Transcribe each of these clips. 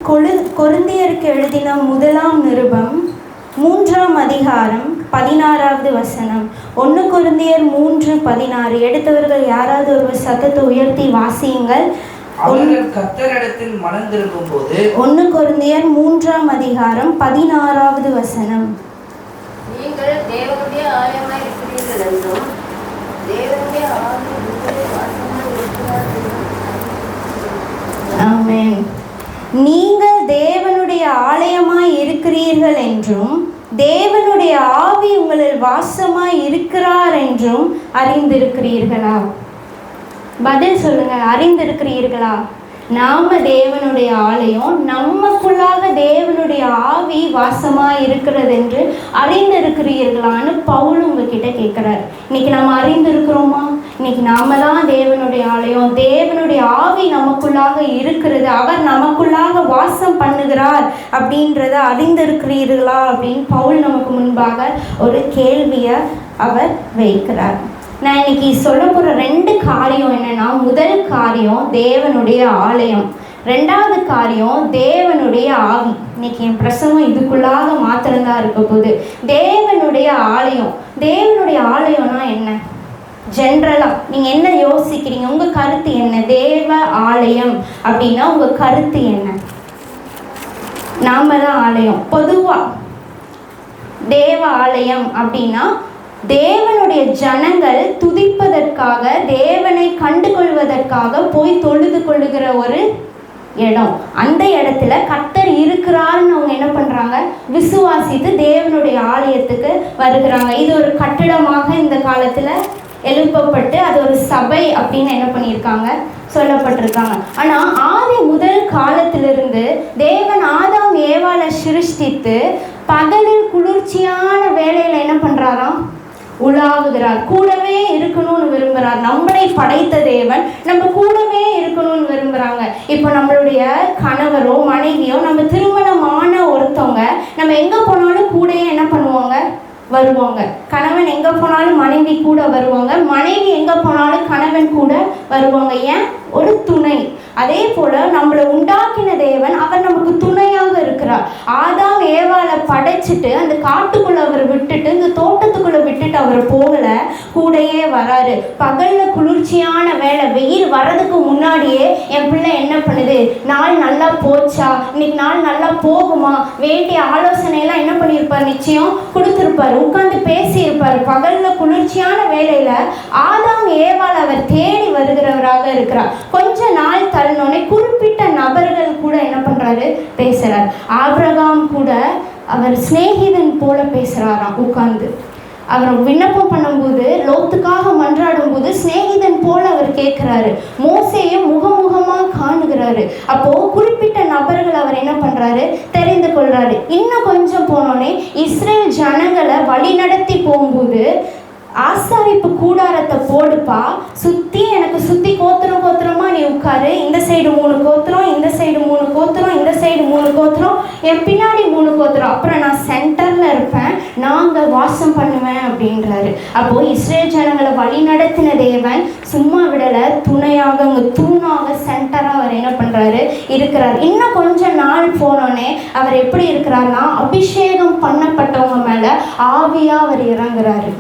கொரிந்தியருக்கு எழுதின முதலாம் நிருபம் 3ஆம் அதிகாரம் 16வது வசனம். 1 கொரிந்தியர் 3:16. எடுத்தவர்கள் யாராவது ஒரு சத்தத்தை உயர்த்தி வாசியுங்கள். கர்த்தரிடத்தில் மனம் திரும்பும்போது 1 கொரிந்தியர் 3ஆம் அதிகாரம் 16வது வசனம். நீங்கள் தேவனுடைய ஆலயமாய் இருக்கிறீர்கள் என்றும் தேவனுடைய ஆவி உங்களில் வாசமாய் இருக்கிறார் என்றும். ஆமென். நீங்கள் தேவனுடைய ஆலயமாய் இருக்கிறீர்கள் என்றும் தேவனுடைய ஆவி உங்களில் வாசமாய் இருக்கிறார் என்றும் அறிந்திருக்கிறீர்களா? பதில் சொல்லுங்க. அறிந்திருக்கிறீர்களா? நாம தேவனுடைய ஆலயம், நமக்குள்ளாக தேவனுடைய ஆவி வாசமாய் இருக்கிறது என்று அறிந்திருக்கிறீர்களான்னு பவுல் உங்ககிட்ட கேட்கிறார். இன்னைக்கு நம்ம அறிந்திருக்கிறோமா? இன்னைக்கு நாம தான் தேவனுடைய ஆலயம், தேவனுடைய ஆவி நமக்குள்ளாக இருக்கிறது, அவர் நமக்குள்ளாக வாசம் பண்ணுகிறார் அப்படின்றத அறிந்திருக்கிறீர்களா அப்படின்னு பவுல் நமக்கு முன்பாக ஒரு கேள்வியை அவர் வைக்கிறார். நான் இன்னைக்கு சொல்ல போகிற 2 காரியம் என்னன்னா, முதல் காரியம் தேவனுடைய ஆலயம், 2வது காரியம் தேவனுடைய ஆவி. இன்னைக்கு என் பிரசங்கம் இதுக்குள்ளாக மாத்திரம்தான் இருக்க போகுது. தேவனுடைய ஆலயம். தேவனுடைய ஆலயம்னா என்ன? ஜென்ரலா நீங்க என்ன யோசிக்கிறீங்க? உங்க கருத்து என்ன? தேவ ஆலயம் அப்படின்னா உங்க கருத்து என்ன? நாம தான் ஆலயம். பொதுவா தேவ ஆலயம் அப்படின்னா தேவனுடைய ஜனங்கள் துதிப்பதற்காக, தேவனை கண்டு கொள்வதற்காக போய் தொழுது கொள்ளுகிற ஒரு இடம். அந்த இடத்துல கர்த்தர் இருக்கிறாருன்னு அவங்க என்ன பண்றாங்க? விசுவாசித்து தேவனுடைய ஆலயத்துக்கு வருகிறாங்க. இது ஒரு கட்டிடமாக இந்த காலத்துல எழுப்பப்பட்டு அது ஒரு சபை அப்படின்னு என்ன பண்ணியிருக்காங்க? சொல்லப்பட்டிருக்காங்க. ஆனா ஆதி முதல் காலத்திலிருந்து தேவன் ஆதாம் ஏவாளை சிருஷ்டித்து பகலில் குளிர்ச்சியான வேலையில என்ன பண்றாராம்? உலாவுகிறார். கூடவே இருக்கணும்னு விரும்புகிறார். நம்மளை படைத்த தேவன் நம்ம கூடவே இருக்கணும்னு விரும்புகிறாங்க. இப்போ நம்மளுடைய கணவரோ மனைவியோ, நம்ம திருமணமான ஒருத்தவங்க நம்ம எங்கே போனாலும் கூடயே என்ன பண்ணுவாங்க? வருவாங்க. கணவன் எங்கே போனாலும் மனைவி கூட வருவாங்க, மனைவி எங்கே போனாலும் கணவன் கூட வருவாங்க. ஏன்? ஒரு துணை. அதே போல நம்மளை உண்டாக்கின தேவன் அவர் நமக்கு துணையாக இருக்கிறார். ஆதாம் ஏவாளை படைச்சிட்டு அந்த காட்டுக்குள்ள அவர் விட்டுட்டு, இந்த தோட்டத்துக்குள்ள விட்டுட்டு அவர் போகல, கூடையே வராரு. பகல்ல குளிர்ச்சியான வேலை, வெயில் வர்றதுக்கு முன்னாடியே என் பிள்ளை என்ன பண்ணுது? நாள் நல்லா போச்சா, இன்னைக்கு நாள் நல்லா போகுமா, வேண்டிய ஆலோசனை எல்லாம் என்ன பண்ணியிருப்பார்? நிச்சயம் கொடுத்திருப்பாரு, உட்கார்ந்து பேசியிருப்பாரு. பகல்ல குளிர்ச்சியான வேலையில ஆதாம் ஏவாள் அவர் தேடி வருகிறவராக இருக்கிறார். கொஞ்ச நாள் தள்ளனோடனே குறிப்பிட்ட நபர்கள் கூட என்ன பண்றாரு? பேசுறார். ஆபிரகாம் கூட அவர் சிநேகிதன் போல பேசுறாராம். உட்கார்ந்து அவர் விண்ணப்பம் பண்ணும்போது, லோத்துக்காக மன்றாடும் போது சிநேகிதன் போல அவர் கேட்கிறாரு. மோசேயும் முகமுகமாக காணுகிறாரு. அப்போ குறிப்பிட்ட நபர்கள் அவர் என்ன பண்றாரு? தெரிந்து கொள்றாரு. இன்னும் கொஞ்சம் போனோடனே இஸ்ரேல் ஜனங்களை வழி நடத்தி போகும்போது, ஆசாரிப்பு கூடாரத்தை போடுப்பா, சுற்றி எனக்கு சுற்றி கோத்திரம் கோத்திரமா நீ உட்காரு, இந்த சைடு 3 கோத்திரம், இந்த சைடு 3 கோத்திரம், இந்த சைடு 3 கோத்திரம், என் பின்னாடி 3 கோத்திரம், அப்புறம் நான் சென்டர்ல இருப்பேன், நாங்க வாசம் பண்ணுவேன் அப்படின்றாரு. அப்போ இஸ்ரேல் ஜனங்களை வழி நடத்தின தேவன் சும்மா விடல, துணையாக அங்க தூணாக சென்டரா அவர் என்ன பண்றாரு? இருக்கிறார். இன்னும் கொஞ்சம் நாள் போனோடனே அவர் எப்படி இருக்கிறார்னா, அபிஷேகம் பண்ணப்பட்டவங்க மேல ஆவியா அவர் இறங்குறாரு.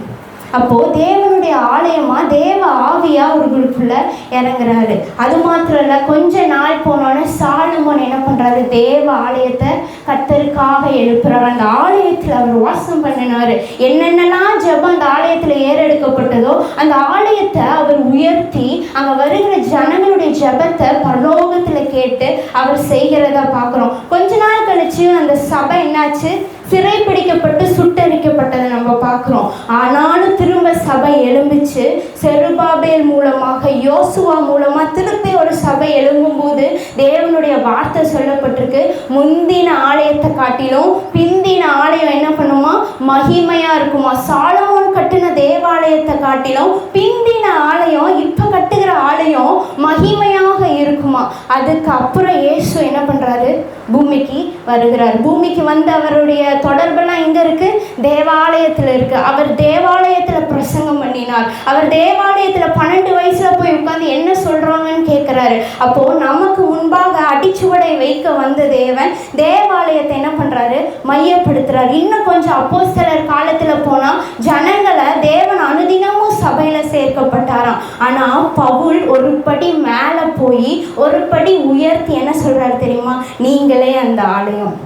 அப்போ தேவனுடைய ஆலயமா தேவ ஆவியா அவர்களுக்குள்ள இறங்குறாரு. அது மாத்திரம் இல்ல, கொஞ்ச நாள் போனோன்னு சாலமோன் என்ன பண்றாரு? தேவ ஆலயத்தை கர்த்தருக்காக எழுப்புறாரு. அந்த ஆலயத்துல அவர் வாசம் பண்ணினாரு. என்னென்னலாம் ஜெபம் அந்த ஆலயத்துல ஏறெடுக்கப்பட்டதோ அந்த ஆலயத்தை அவர் உயர்த்தி அங்க வருகிற ஜனங்களுடைய ஜெபத்தை பரலோகத்துல கேட்டு அவர் செய்கிறதா பார்க்கிறோம். கொஞ்ச நாள் கழிச்சு அந்த சபை என்னாச்சு? சிறைப்பிடிக்கப்பட்டு சுட்டரிக்கப்பட்டதை நம்ம பார்க்கிறோம். ஆனாலும் திரும்ப சபை எழும்பிச்சு. செருபாபேல் மூலமாக, யோசுவா மூலமா திருப்பி ஒரு சபை எழும்பும் போது தேவனுடைய வார்த்தை சொல்லப்பட்டிருக்கு, முந்தின ஆலயத்தை காட்டிலும் பிந்தின ஆலயம் என்ன பண்ணுமா? மகிமையா இருக்குமா. சாலமோன் கட்டின தேவாலயத்தை காட்டிலும் பிந்தின ஆலயம், இப்ப கட்டுகிற ஆலயம் மகிமையாக இருக்குமா. அதுக்கு அப்புறம் இயேசு என்ன பண்றாரு? பூமிக்கு வருகிறார். பூமிக்கு வந்து அவருடைய தொடர்பெல்லாம் எங்க இருக்கு? தேவாலயத்துல இருக்கு. அவர் தேவாலயத்துல பிரசங்கம் பண்ணினார். அவர் தேவாலயத்துல 12 வயசுல போய் உட்கார்ந்து என்ன சொல்றாங்கன்னு கேட்கிறாரு. அப்போ நமக்கு முன்பாக அடிச்சுவடை வைக்க வந்த தேவன் தேவாலயத்தை என்ன பண்றாரு? மையப்படுத்துறாரு. இன்னும் கொஞ்சம் அப்போஸ்தலர் காலத்துல போனா ஜனங்களை தேவன் அனுதினமும் சபையில சேர்க்கப்பட்டாராம். ஆனா பவுல் ஒரு படி மேல போய் ஒரு படி உயர்த்தி என்ன சொல்றாரு தெரியுமா? நீங்களே அந்த ஆலயம்.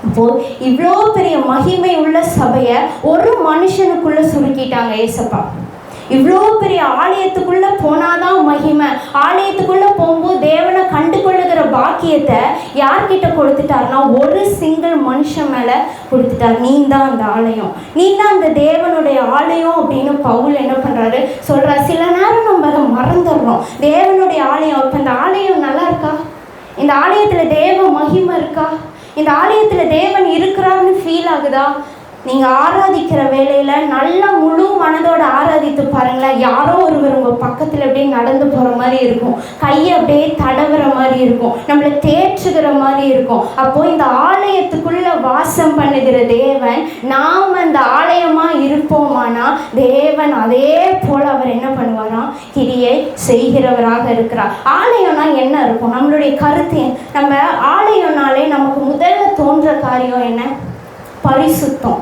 அப்போ இவ்வளோ பெரிய மகிமை உள்ள சபையை ஒரு மனுஷனுக்குள்ள சுருக்கிட்டாங்க ஏசப்பா. இவ்வளோ பெரிய ஆலயத்துக்குள்ள போனாதான் மகிமை. ஆலயத்துக்குள்ள போகும்போது தேவனை கண்டு கொள்ளுகிற பாக்கியத்தை யார்கிட்ட கொடுத்துட்டாருன்னா ஒரு சிங்கிள் மனுஷன் மேல கொடுத்துட்டார். நீ தான் அந்த ஆலயம், நீ தான் அந்த தேவனுடைய ஆலயம் அப்படின்னு பவுல் என்ன பண்றாரு சொல்றாரு. சில நேரம் நம்ம அதை மறந்துடுறோம். தேவனுடைய ஆலயம், இப்போ இந்த ஆலயம் நல்லா இருக்கா? இந்த ஆலயத்துல தேவ மகிமை இருக்கா? இந்த ஆலயத்துல தேவன் இருக்கிறாருன்னு ஃபீல் ஆகுதா? நீங்கள் ஆராதிக்கிற வேலையில் நல்லா முழு மனதோட ஆராதித்து பாருங்களேன். யாரோ ஒருவர் உங்கள் பக்கத்தில் அப்படியே நடந்து போகிற மாதிரி இருக்கும், கையை அப்படியே தடவுற மாதிரி இருக்கும், நம்மளை தேற்றுகிற மாதிரி இருக்கும். அப்போது இந்த ஆலயத்துக்குள்ளே வாசம் பண்ணுகிற தேவன் நாம் அந்த ஆலயமாக இருப்போமானா தேவன் அதே போல் அவர் என்ன பண்ணுவாராம்? கிரியை செய்கிறவராக இருக்கிறார். ஆலயம்னா என்ன இருக்கும்? நம்மளுடைய கருத்து நம்ம ஆலயம்னாலே நமக்கு முதல்ல தோன்ற காரியம் என்ன? பரிசுத்தம்.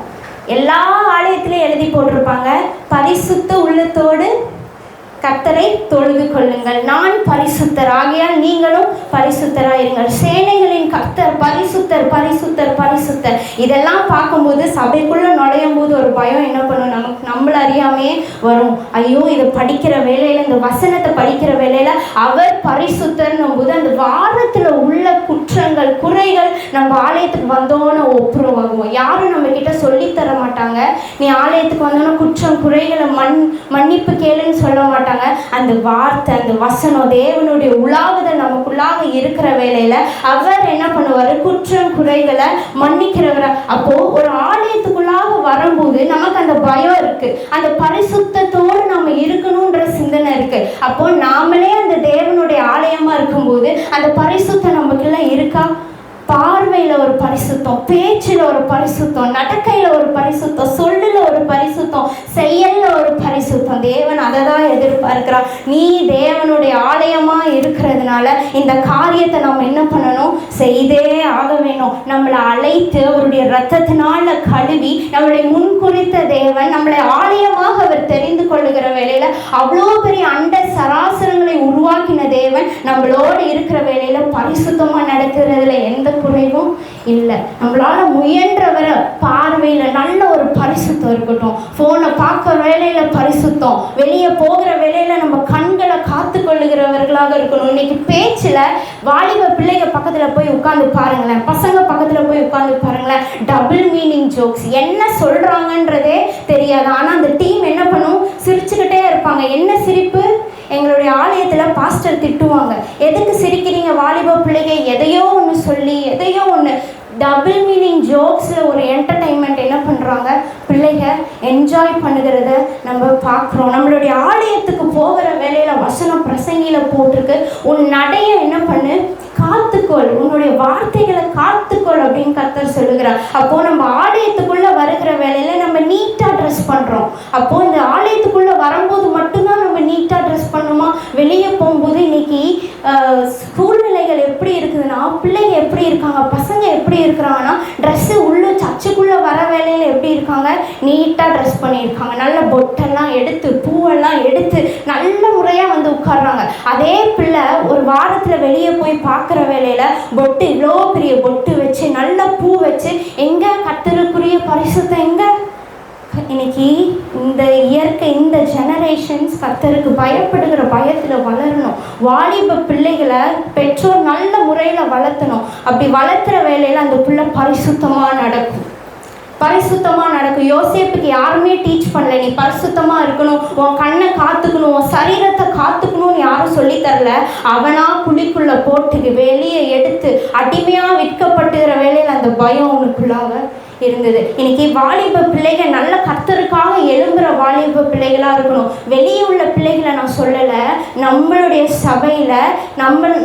எல்லா ஆலயத்திலையும் எழுதி போட்டிருப்பாங்க, பரிசுத்த உள்ளத்தோடு கர்த்தரை தொழுது கொள்ளுங்கள், நான் பரிசுத்தர் ஆகையால் நீங்களும் பரிசுத்தராயிருங்கள். சேனைகளின் கர்த்தர் பரிசுத்தர் பரிசுத்தர் பரிசுத்தர். இதெல்லாம் பார்க்கும்போது சபைக்குள்ள நுழையும் போது ஒரு பயம் என்ன பண்ணும்? நம்மள அறியாமே வரும். ஐயோ, இதை படிக்கிற வேலையில, இந்த வசனத்தை படிக்கிற வேலையில அவர் பரிசுத்தர்னும் போது அந்த வாரத்துல உள்ள குற்றங்கள் குறைகள் நம்ம ஆலயத்துக்கு வந்தோன்னு ஒப்புரவாகுவோம். யாரும் நம்ம கிட்ட சொல்லி தர மாட்டாங்க. நீ ஆலயத்துக்கு வந்தோன்னா குற்றம் குறைகளை மன்னிப்பு கேளுன்னு சொல்ல மாட்டாங்க. அந்த வார்த்தை, அந்த வசனம், தேவனுடைய உலாவுதல் நமக்குள்ளாக இருக்கிற வேலையில அவர் என்ன பண்ணுவாரு? குற்றம் குறைகளை மன்னிக்கிறவர். அப்போ ஒரு ஆலயத்துக்குள்ளாக வரும்போது நமக்கு அந்த பயம் இருக்கு, அந்த பரிசுத்தத்தோடு நம்ம இருக்கணும்ன்ற சிந்தனை இருக்கு. அப்போ நாமளே அந்த தேவனுடைய ஆலயமா இருக்கும்போது அந்த பரிசுத்தம் நமக்குள்ள இருக்கா? பார்வையில் ஒரு பரிசுத்தம், பேச்சில் ஒரு பரிசுத்தம், நடக்கையில் ஒரு பரிசுத்தம், சொல்லில் ஒரு பரிசுத்தம், செயல்ல ஒரு பரிசுத்தம். தேவன் அதை தான் எதிர்பார்க்கிறார். நீ தேவனுடைய ஆலயமாக இருக்கிறதுனால இந்த காரியத்தை நம்ம என்ன பண்ணணும்? செய்தே ஆக வேணும். நம்மளை அழைத்து அவருடைய இரத்தத்தினால கழுவி நம்மளை முன்குறித்த தேவன் நம்மளை ஆலயமாக அவர் தெரிந்து கொள்ளுகிற வேலையில அவ்வளோ பெரிய அண்ட சராசரங்களை உருவாக்கின தேவன் நம்மளோடு இருக்கிற வேலையில பரிசுத்தமாக நடக்கிறதுல எந்த குறைவும் இல்லை. நம்மளால முயன்றவரை பார்வையில நல்ல ஒரு பரிசுத்தம் இருக்கட்டும். போனை பார்க்குற வேலையில பரிசுத்தம், வெளியே போகிற வேலையில நம்ம கண்களை காத்து கொள்ளுகிறவர்களாக இருக்கணும். இன்னைக்கு பேச்சுல வாலிப பிள்ளைங்க பக்கத்துல போய் உட்கார்ந்து பாருங்களேன், பசங்க பக்கத்துல போய் உட்கார்ந்து பாருங்களேன், டபுள் மீனிங் ஜோக்ஸ், என்ன சொல்றாங்கன்றதே தெரியாது. ஆனா அந்த டீம் என்ன பண்ணும்? சிரிச்சுக்கிட்டே இருப்பாங்க. என்ன சிரிப்பு? எங்களுடைய ஆலயத்தில் பாஸ்டர் திட்டுவாங்க, எதுக்கு சிரிக்கிறீங்க வாலிப பிள்ளைங்க? எதையோ ஒன்று சொல்லி எதையோ ஒன்று டபுள் மீனிங் ஜோக்ஸில் ஒரு என்டர்டைன்மெண்ட் என்ன பண்ணுறாங்க? பிள்ளைங்க என்ஜாய் பண்ணுகிறத நம்ம பார்க்குறோம். நம்மளுடைய ஆலயத்துக்கு போகிற வேலையில் வசனம் பிரசங்கியில் போட்டிருக்கு, உன் நடைய என்ன பண்ணு? காத்துக்கொள், உன்னுடைய வார்த்தைகளை காத்துக்கொள் அப்படின்னு கர்த்தர் சொல்லுகிறார். அப்போ நம்ம ஆலயத்துக்குள்ள வருகிற வேலையில நம்ம நீட்டா ட்ரெஸ் பண்றோம். அப்போ இந்த ஆலயத்துக்குள்ள வரும்போது மட்டும்தான் நம்ம நீட்டா ட்ரெஸ் பண்ணுமா? வெளியே போகும்போது இன்னைக்கு சூழ்நிலைகள் எப்படி இருக்குதுன்னா, பிள்ளைங்க எப்படி இருக்காங்க, பசங்க எப்படி இருக்கிறாங்கன்னா, ட்ரெஸ்ஸு உள்ள சர்ச்சுக்குள்ள வர வேலையில எப்படி இருக்காங்க? நீட்டா ட்ரெஸ் பண்ணியிருக்காங்க, நல்ல பொட்டெல்லாம் எடுத்து பூவெல்லாம் எடுத்து நல்ல முறையா வந்து உட்கார்றாங்க. அதே பிள்ளை ஒரு வாரத்துல வெளியே போய் பார்க்குற வேலையில பொட்டு, இவ்வளோ பெரிய பொட்டு வச்சு நல்ல பூ வச்சு, எங்க கர்த்தருக்குரிய பரிசுத்தம் எங்க? இன்னைக்கு இந்த இயற்கை, இந்த ஜெனரேஷன்ஸ் கர்த்தருக்கு பயப்படுகிற பயத்தில் வளரணும். வாலிப பிள்ளைகளை பெற்றோர் நல்ல முறையில் வளர்த்தணும். அப்படி வளர்த்துற வேலையில் அந்த பிள்ளை பரிசுத்தமாக நடக்கும், பரிசுத்தமாக நடக்கும். யோசேப்புக்கு யாருமே டீச் பண்ணல, நீ பரிசுத்தமாக இருக்கணும், உன் கண்ணை காத்துக்கணும், உன் சரீரத்தை காத்துக்கணும்னு யாரும் சொல்லி தரல. அவனா குழிக்குள்ள போட்டு வெளியே எடுத்து அடிமையாக விற்கப்பட்டுகிற வேலையில் அந்த பயம் அவனுக்குள்ளாக இருந்தது. இன்னைக்கு வாலிப பிள்ளைகள் நல்ல கர்த்தருக்காக எழும்புற வாலிப பிள்ளைகளாக இருக்கணும். வெளியே உள்ள பிள்ளைகளை நான் சொல்லலை, நம்மளுடைய சபையில்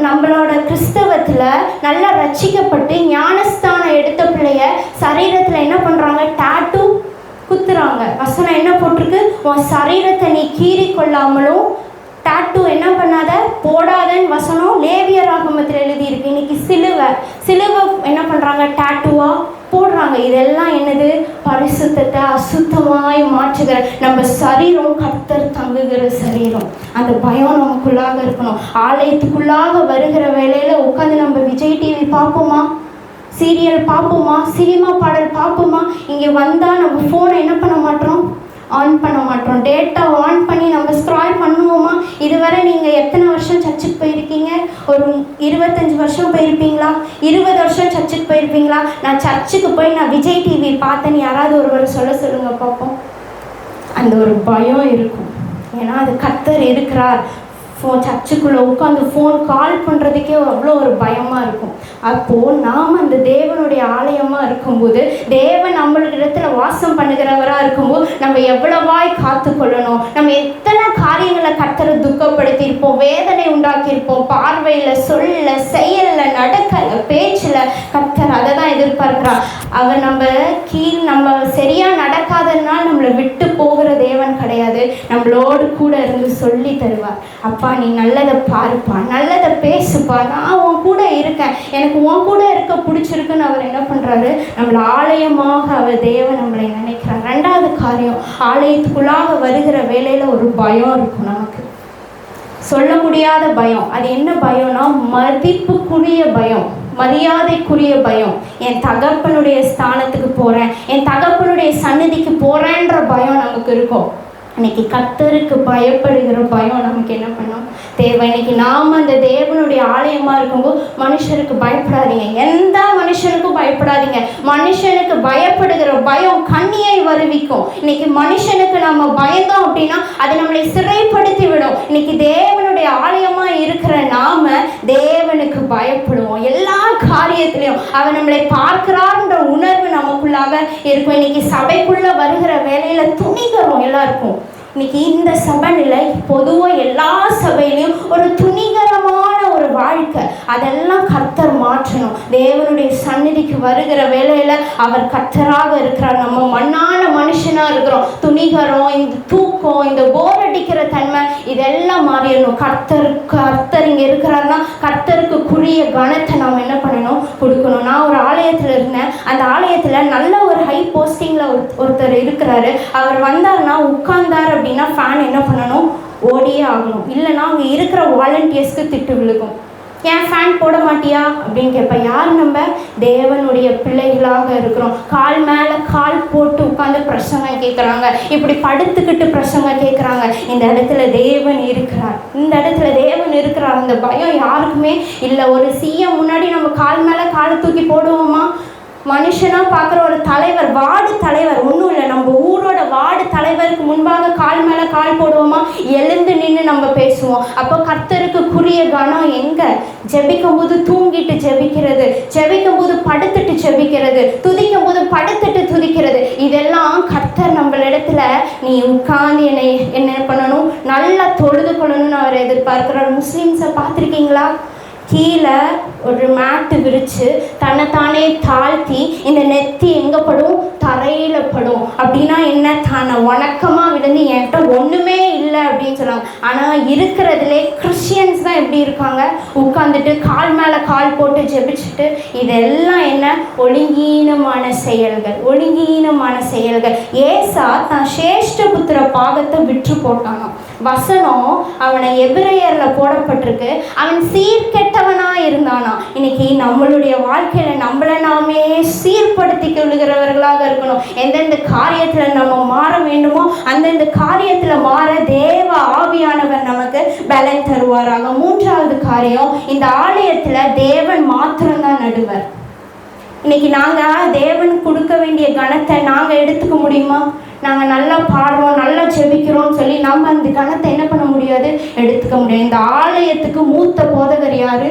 நம்மளோட கிறிஸ்தவத்தில் நல்லா ரட்சிக்கப்பட்டு ஞானஸ்தானம் எடுத்த பிள்ளைய சரீரத்தில் என்ன பண்ணுறாங்க? டாட்டூ குத்துறாங்க. வசனம் என்ன போட்டிருக்கு? உன் சரீரத்தை நீ கீறி கொள்ளாமலும் டாட்டூ என்ன பண்ணாத போடாதன்னு வசனம் லேவியராகமத்தில் எழுதியிருக்கு. இன்னைக்கு சிலுவை என்ன பண்ணுறாங்க, டாட்டூவா போடுறாங்க. இதெல்லாம் என்னது, பரிசுத்தத்தை அசுத்தமாய் மாற்றுகிற நம்ம சரீரம் கர்த்தர் தங்குகிற சரீரம். அந்த பயம் நமக்குள்ளாக இருக்கணும். ஆலயத்துக்குள்ளாக வருகிற வேளையில் உட்காந்து நம்ம விஜய் டிவி பார்ப்போமா, சீரியல் பார்ப்போமா, சினிமா பாடல் பார்ப்போமா? இங்கே வந்தால் நம்ம ஃபோனை என்ன பண்ண மாட்டோம், ஆன் பண்ண மாட்டோம். டேட்டா ஆன் பண்ணி நம்ம ஸ்க்ரால் பண்ணுவோமா? இதுவரை நீங்கள் எத்தனை வருஷம் சர்ச்சுக்கு போயிருக்கீங்க? ஒரு 25 வருஷம் போயிருப்பீங்களா? 20 வருஷம் சர்ச்சுக்கு போயிருப்பீங்களா? நான் சர்ச்சுக்கு போய் நான் விஜய் டிவி பார்த்தேன்னு யாராவது ஒருவர் சொல்லுங்க பார்ப்போம். அந்த ஒரு பயம் இருக்கும். ஏன்னா அது கர்த்தர் இருக்கிறார். சர்ச்சுக்குள்ளே உட்காந்து ஃபோன் கால் பண்ணுறதுக்கே அவ்வளோ ஒரு பயமாக இருக்கும். அப்போது நாம் அந்த தேவனுடைய ஆலயமாக இருக்கும்போது, தேவன் நம்மளிடத்துல வாசம் பண்ணுகிறவராக இருக்கும்போது நம்ம எவ்வளவாய் காத்து கொள்ளணும். நம்ம எத்தனை காரியங்களை கர்த்தரை துக்கப்படுத்தியிருப்போம், வேதனை உண்டாக்கியிருப்போம். பார்வையில், சொல்ல, செயலில், நடக்கல, பேச்சில் கர்த்தர் அதை தான் எதிர்பார்க்கிறார். அவர் நம்ம சரியாக நடக்காததுனால நம்மளை விட்டு போகிற தேவன் கிடையாது. நம்மளோடு கூட இருந்து சொல்லி தருவார். அப்பா நீ நல்லதை பாருப்பா, நல்லதை பேசுப்பா, நான் உன் கூட இருக்கேன், எனக்கு உன் கூட இருக்க பிடிச்சிருக்குன்னு அவர் என்ன பண்ணுறாரு, நம்மளை ஆலயமாக அவர் தேவன் நம்மளை நினைக்கிறார். 2வது காரியம், ஆலயத்துக்குள்ளாக வருகிற வேளையில் ஒரு பயம் இருக்கும். நமக்கு சொல்ல முடியாத பயம். அது என்ன பயம்னா, மதிப்புக்குரிய பயம், மரியாதைக்குரிய பயம். என் தகப்பனுடைய ஸ்தானத்துக்கு போகிறேன், என் தகப்பனுடைய சந்நிதிக்கு போகிறேன்ற பயம் நமக்கு இருக்கும். இன்னைக்கு கர்த்தருக்கு பயப்படுகிற பயம் நமக்கு என்ன பண்ணும், தேவை. இன்னைக்கு நாம் அந்த தேவனுடைய ஆலயமாக இருக்கும்போது மனுஷனுக்கு பயப்படாதீங்க, எந்த மனுஷனுக்கும் பயப்படாதீங்க. மனுஷனுக்கு பயப்படுகிற பயம் கண்ணியை வருவிக்கும். இன்னைக்கு மனுஷனுக்கு நம்ம பயந்தோம் அப்படின்னா அது நம்மளை சிறைப்படுத்தி விடும். இன்னைக்கு தேவனுடைய ஆலயமாக இருக்கிற நாம தேவனுக்கு பயப்படுவோம். எல்லா காரியத்திலையும் அவர் நம்மளை பார்க்கிறார்ன்ற உணர்வு நமக்குள்ளாக இருக்கும். இன்னைக்கு சபைக்குள்ள வருகிற வேலையில துணிகரம் எல்லாருக்கும். இன்னைக்கு இந்த சபை நிலை பொதுவாக எல்லா சபையிலையும் ஒரு துணிகரமான ஒரு வாழ்க்கை, அதெல்லாம் கர்த்தர் மாற்றணும். தேவனுடைய சந்நிதிக்கு வருகிற வேலையில் அவர் கர்த்தராக இருக்கிறார். நம்ம மண்ணான மனுஷனாக இருக்கிறோம். துணிகரம், இந்த தூக்கம், இந்த போர் அடிக்கிற தன்மை, இதெல்லாம் மாறிடணும். கர்த்தர் இங்கே இருக்கிறாருன்னா கர்த்தருக்கு குறிய கனத்தை நாம் என்ன பண்ணணும், கொடுக்கணும். நான் ஒரு ஆலயத்தில் இருந்தேன். அந்த ஆலயத்தில் நல்ல ஒரு ஹை போஸ்டிங்கில் ஒருத்தர் இருக்கிறாரு. அவர் வந்தார்னா உட்கார்ந்தார் அப்படின்னா ஃபேன் என்ன பண்ணணும், ஓடியே ஆகணும். இல்லைன்னா அங்கே இருக்கிற வாலண்டியர்ஸ்க்கு திட்டு விழுகும். ஏன் ஃபேன் போட மாட்டியா அப்படின்னு கேட்பேன். யார் நம்ம தேவனுடைய பிள்ளைகளாக இருக்கிறோம். கால் மேலே கால் போட்டு உட்காந்து பிரசங்கம் கேட்குறாங்க, இப்படி படுத்துக்கிட்டு பிரசங்கம் கேட்குறாங்க. இந்த இடத்துல தேவன் இருக்கிறார், இந்த இடத்துல தேவன் இருக்கிறார். அந்த பயம் யாருக்குமே இல்லை. ஒரு சிஎம் முன்னாடி நம்ம கால் மேலே கால் தூக்கி போடுவோமா? மனுஷனாக பார்க்குற ஒரு தலைவர், வார்டு தலைவர், ஒன்றும் இல்லை, நம்ம ஊரோட வார்டு தலைவருக்கு முன்பாக கால் மேலே கால் போடுவோமா? எழுந்து நின்று நம்ம பேசுவோம். அப்போ கர்த்தருக்கு குறிய கனம் எங்கே? ஜெபிக்கும் போது தூங்கிட்டு ஜெபிக்கிறது, ஜெபிக்கும் போது படுத்துட்டு ஜெபிக்கிறது, துதிக்கும் போது படுத்துட்டு துதிக்கிறது. இதெல்லாம் கர்த்தர் நம்மளிடத்துல நீ உட்கார்ந்து என்ன பண்ணணும், நல்லா தொழுது கொள்ளணும்னு அவர் எதிர்பார்க்கிறார். முஸ்லீம்ஸை பார்த்துருக்கீங்களா? கீழே ஒரு மேட்டு விரித்து தன்னைத்தானே தாழ்த்தி இந்த நெத்தி எங்கே படும், தரையில் படும். அப்படின்னா என்ன, தானே வணக்கமாக விழுந்து என்கிட்ட ஒன்றுமே இல்லை அப்படின்னு சொல்லுவாங்க. ஆனால் இருக்கிறதுலே கிறிஸ்டியன்ஸ் தான் எப்படி இருக்காங்க, உட்காந்துட்டு கால் மேலே கால் போட்டு ஜெபிச்சுட்டு. இதெல்லாம் என்ன, ஒழுங்கீனமான செயல்கள், ஒழுங்கீனமான செயல்கள். ஏசா தான் சேஷ்ட புத்திர பாகத்தை விற்று போட்டானோ. வசனம் அவனை எபிரேயரில் போடப்பட்டிருக்கு, அவன் சீர்கெட்டவனாக இருந்தானா. இன்னைக்கு நம்மளுடைய வாழ்க்கையில் நம்மளை நாமே சீர்படுத்தி கொள்ளுகிறவர்களாக இருக்கணும். எந்தெந்த காரியத்தில் நம்ம மாற வேண்டுமோ அந்தந்த காரியத்தில் மாற தேவ ஆவியானவர் நமக்கு பலன் தருவாராக. 3வது காரியம், இந்த ஆலயத்தில் தேவன் மாத்திரம்தான் நடுவர். இன்னைக்கு நாங்கள் தேவன் கொடுக்க வேண்டிய கனத்தை நாங்கள் எடுத்துக்க முடியுமா? நாங்கள் நல்லா பாடுறோம், நல்லா ஜெபிக்கிறோம்னு சொல்லி நம்ம அந்த கனத்தை என்ன பண்ண முடியாது, எடுத்துக்க முடியாது. இந்த ஆலயத்துக்கு மூத்த போதகர் யாரு?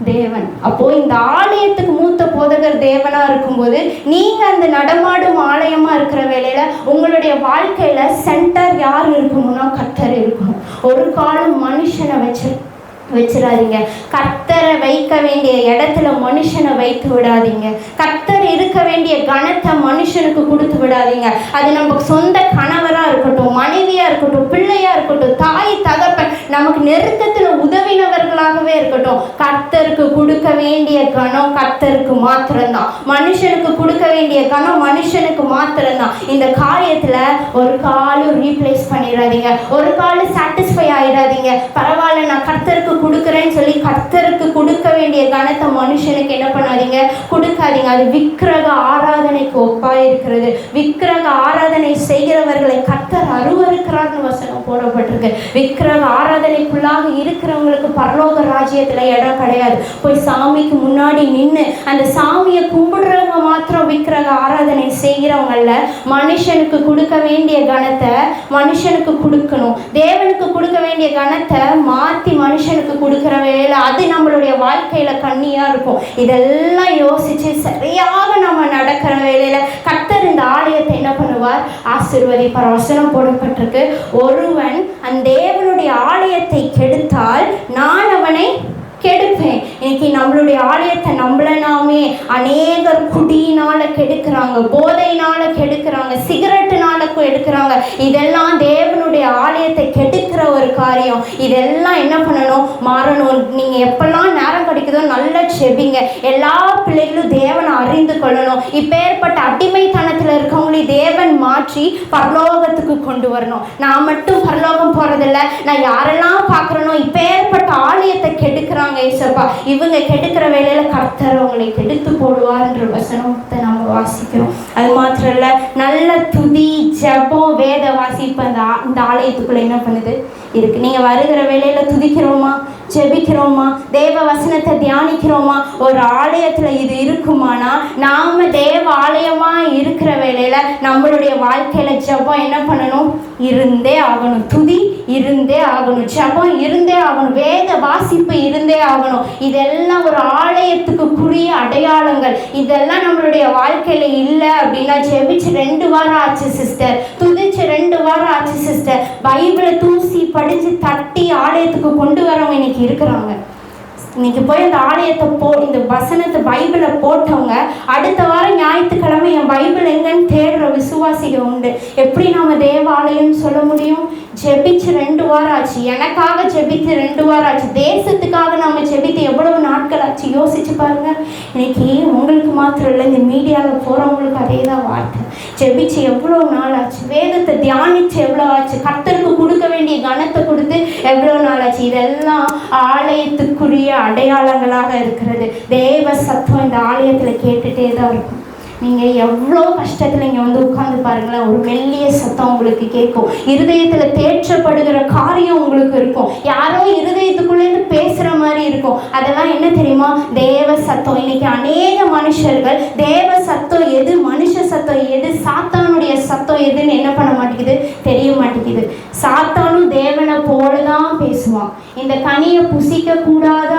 தேவன். அப்போது இந்த ஆலயத்துக்கு மூத்த போதகர் தேவனாக இருக்கும்போது நீங்கள் அந்த நடமாடும் ஆலயமாக இருக்கிற வேளையில் உங்களுடைய வாழ்க்கையில் சென்டர் யார் இருக்கணும்னா கர்த்தர் இருக்கணும். ஒரு காலம் மனுஷனை வச்சு வச்சிடாதீங்க. கர்த்தரை வைக்க வேண்டிய இடத்துல மனுஷனை வைத்து விடாதீங்க. கர்த்தர் இருக்க வேண்டிய கனத்தை மனுஷனுக்கு கொடுத்து விடாதீங்க. அது நம்ம சொந்த கணவரா இருக்கட்டும், மனைவியா இருக்கட்டும், பிள்ளையா இருக்கட்டும், தாய் தகப்பன், நமக்கு நெருக்கத்துல உதவினவர்களாகவே இருக்கட்டும், கர்த்தருக்கு கொடுக்க வேண்டிய கனம் கர்த்தருக்கு மாத்திரம்தான். மனுஷனுக்கு கொடுக்க வேண்டிய கனம் மனுஷனுக்கு மாத்திரம்தான். இந்த காரியத்துல ஒரு காலும் ரீப்ளேஸ் பண்ணிடாதீங்க, ஒரு காலும் சாட்டிஸ்ஃபை ஆயிடாதீங்க. பரவாயில்ல, நான் கர்த்தருக்கு கொடுக்குறேன்னு சொல்லி கர்த்தருக்கு கொடுக்க வேண்டிய கனத்தை மனுஷனுக்கு என்ன பண்ணாதீங்க, கொடுக்காதீங்க. அது விக்கிரக ஆராதனைக்கு ஒப்பா இருக்கிறது. விக்கிரக ஆராதனை செய்கிறவர்களை கர்த்தர் அருவருக்கிறார்னு வசனம் போடப்பட்டிருக்கு. விக்கிரக ஆராதனைக்குள்ளாக இருக்கிறவங்களுக்கு பரலோக ராஜ்யத்துல இடம் கிடையாது. போய் சாமிக்கு முன்னாடி நின்று அந்த சாமியை கும்பிடுறவங்க மாத்திரம் விக்கிரக ஆராதனை செய்கிறவங்கள மனுஷனுக்கு கொடுக்க வேண்டிய கனத்தை மனுஷனுக்கு கொடுக்கணும். தேவனுக்கு கொடுக்க வேண்டிய கனத்தை மாற்றி மனுஷனுக்கு கொடுக்குற வேலை அது நம்மளுடைய வாழ்க்கையில கண்ணியா இருக்கும். இதெல்லாம் யோசிச்சு சரியாக நம்ம நடக்கிற வேலையில கர்த்தர் இந்த ஆலயத்தை என்ன பண்ணுவார், ஆசீர்வதிப்பார். வசனம் போடப்பட்டிருக்கு, ஒருவன் அந்த தேவனுடைய ஆலயத்தை கெடுத்தால் நான் அவனை கெடுப்பேன். இன்னைக்கு நம்மளுடைய ஆலயத்தை நம்மள நாமே அநேகர் குடியினால கெடுக்கிறாங்க, போதையினால கெடுக்கிறாங்க, சிகரெட்டுனால கெடுக்கிறாங்க. இதெல்லாம் தேவனுடைய ஆலயத்தை கெடுக்கிற ஒரு காரியம். இதெல்லாம் என்ன பண்ணணும், மாறணும். நீங்க எப்பெல்லாம் நேரம் கிடைக்குதோ நல்லா செபிங்க. எல்லா பிள்ளைகளும் தேவனை அறிந்து கொள்ளணும். இப்பேற்பட்ட அடிமைத்தனத்துல இருக்கவங்களையும் தேவன் மாற்றி பரலோகத்துக்கு கொண்டு வரணும். நான் மட்டும் பரலோகம் போறதில்லை, நான் யாரெல்லாம் பார்க்கறனோ இப்பேற்பட்ட ஆலயத்தை கெடுக்கிறாங்க ஏசப்பா, இவங்க கெடுக்கிற வேலையில கர்த்தர் அவங்களை கெடுத்து போடுவார்ன்ற வசனத்தை நம்ம வாசிக்கிறோம். அது மாத்திரம் இல்ல, நல்ல துதி ஜெபம் வேத வாசிப்பு இந்த ஆலயத்துக்குள்ள என்ன பண்ணுது இருக்கு. நீங்க வருகிற வேலையில துதிக்கிறோமா, ஜெபிக்கிறோமா, தேவ வசனத்தை தியானிக்கிறோமா? ஒரு ஆலயத்துல இது இருக்குமானா நாம தேவ ஆலயமா இருக்கிற வேலையில நம்மளுடைய வாழ்க்கையில ஜெபம் என்ன பண்ணணும், இருந்தே ஆகணும். துதி இருந்தே ஆகணும், ஜெபம் இருந்தே ஆகணும், வேத வாசிப்பு இருந்தே ஆகணும். இதெல்லாம் ஒரு ஆலயத்துக்கு குறிய அடையாளங்கள். இதெல்லாம் நம்மளுடைய வாழ்க்கையில இல்லை அப்படின்னா, ஜெபிச்சு 2 வாரம் ஆச்சு சிஸ்டர், துதிச்சு 2 வாரம் ஆச்சு சிஸ்டர், பைபிளை தூசி படிச்சு தட்டி ஆலயத்துக்கு கொண்டு வரவங்க இன்னைக்கு இருக்கிறாங்க. இன்னைக்கு போய் அந்த ஆலயத்தை இந்த வசனத்தை பைபிளை போட்டவங்க அடுத்த வாரம் ஞாயிற்றுக்கிழமை என் பைபிள் எங்கன்னு தேடுற விசுவாசிகள் உண்டு. எப்படி நாம தேவாலயம்னு சொல்ல முடியும்? ஜெபிச்சு 2 வாரம் ஆச்சு, எனக்காக ஜெபிச்சு 2 வாரம் ஆச்சு, தேசத்துக்காக நாம ஜெபித்து எவ்வளவு நாட்கள் ஆச்சு யோசிச்சு பாருங்க. இன்னைக்கு உங்களுக்கு மாத்திரம் இல்லை, இந்த மீடியாவில் போறவங்களுக்கு அதே தான் வார்த்தை. ஜெபிச்சு எவ்வளோ நாள் ஆச்சு, வேதத்தை தியானிச்சு எவ்வளோ ஆச்சு, கர்த்தருக்கு கொடுக்க வேண்டிய கனத்தை கொடுத்து எவ்வளோ நாள் ஆச்சு. இதெல்லாம் ஆலயத்துக்குரிய அடையாளங்களாக இருக்கிறது. தேவ சத்தம் இந்த ஆலயத்துல கேட்டுட்டே தான் இருக்கும். நீங்கள் எவ்வளோ கஷ்டத்தில் இங்கே வந்து உட்கார்ந்து பாருங்களேன், ஒரு மெல்லிய சத்தம் உங்களுக்கு கேட்கும். இருதயத்தில் தேற்றப்படுகிற காரியம் உங்களுக்கு இருக்கும். யாரோ இருதயத்துக்குள்ளேருந்து பேசுகிற மாதிரி இருக்கும். அதெல்லாம் என்ன தெரியுமா? தேவ சத்தம். இன்னைக்கு அநேக மனுஷர்கள் தேவ சத்தம் எது, மனுஷ சத்தம் எது, சாத்தானுடைய சத்தம் எதுன்னு என்ன பண்ண மாட்டேங்குது, தெரிய மாட்டேங்குது. சாத்தானும் தேவனை போலதான் பேசுவான். இந்த கனியை புசிக்க கூடாது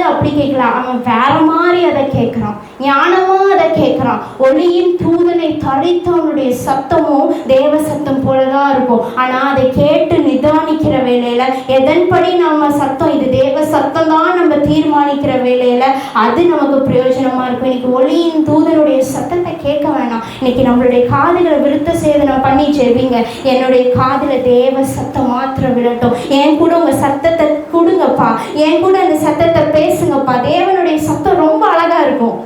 அப்படி கேட்கலாம், அவன் வேற மாதிரி அதை கேட்குறான், ஞானமா அதை கேட்குறான். ஒளியின் தூதனை தரித்தவனுடைய சத்தமும் தேவ சத்தம் போலதான் இருக்கும். ஆனா அதை கேட்டு நிதானிக்கிற வேலையில எதன்படி நம்ம சத்தம் இது தேவ சத்தம் தான் நம்ம தீர்மானிக்கிற வேலையில அது நமக்கு பிரயோஜனமா இருக்கும். இன்னைக்கு ஒளியின் தூதனுடைய சத்தத்தை கேட்க வேணாம். இன்னைக்கு நம்மளுடைய காதுகளை விருத்த சேதனை பண்ணி செவிங்க. என்னுடைய காதுல தேவ சத்தம் மாத்திரம் விடட்டும், என் கூட உங்க சத்தத்தை கொடுங்கப்பா, என் கூட அந்த சத்தத்தை பேசுங்கப்பா. தேவனுடைய சத்தம் ரொம்ப அழகா இருக்கும்.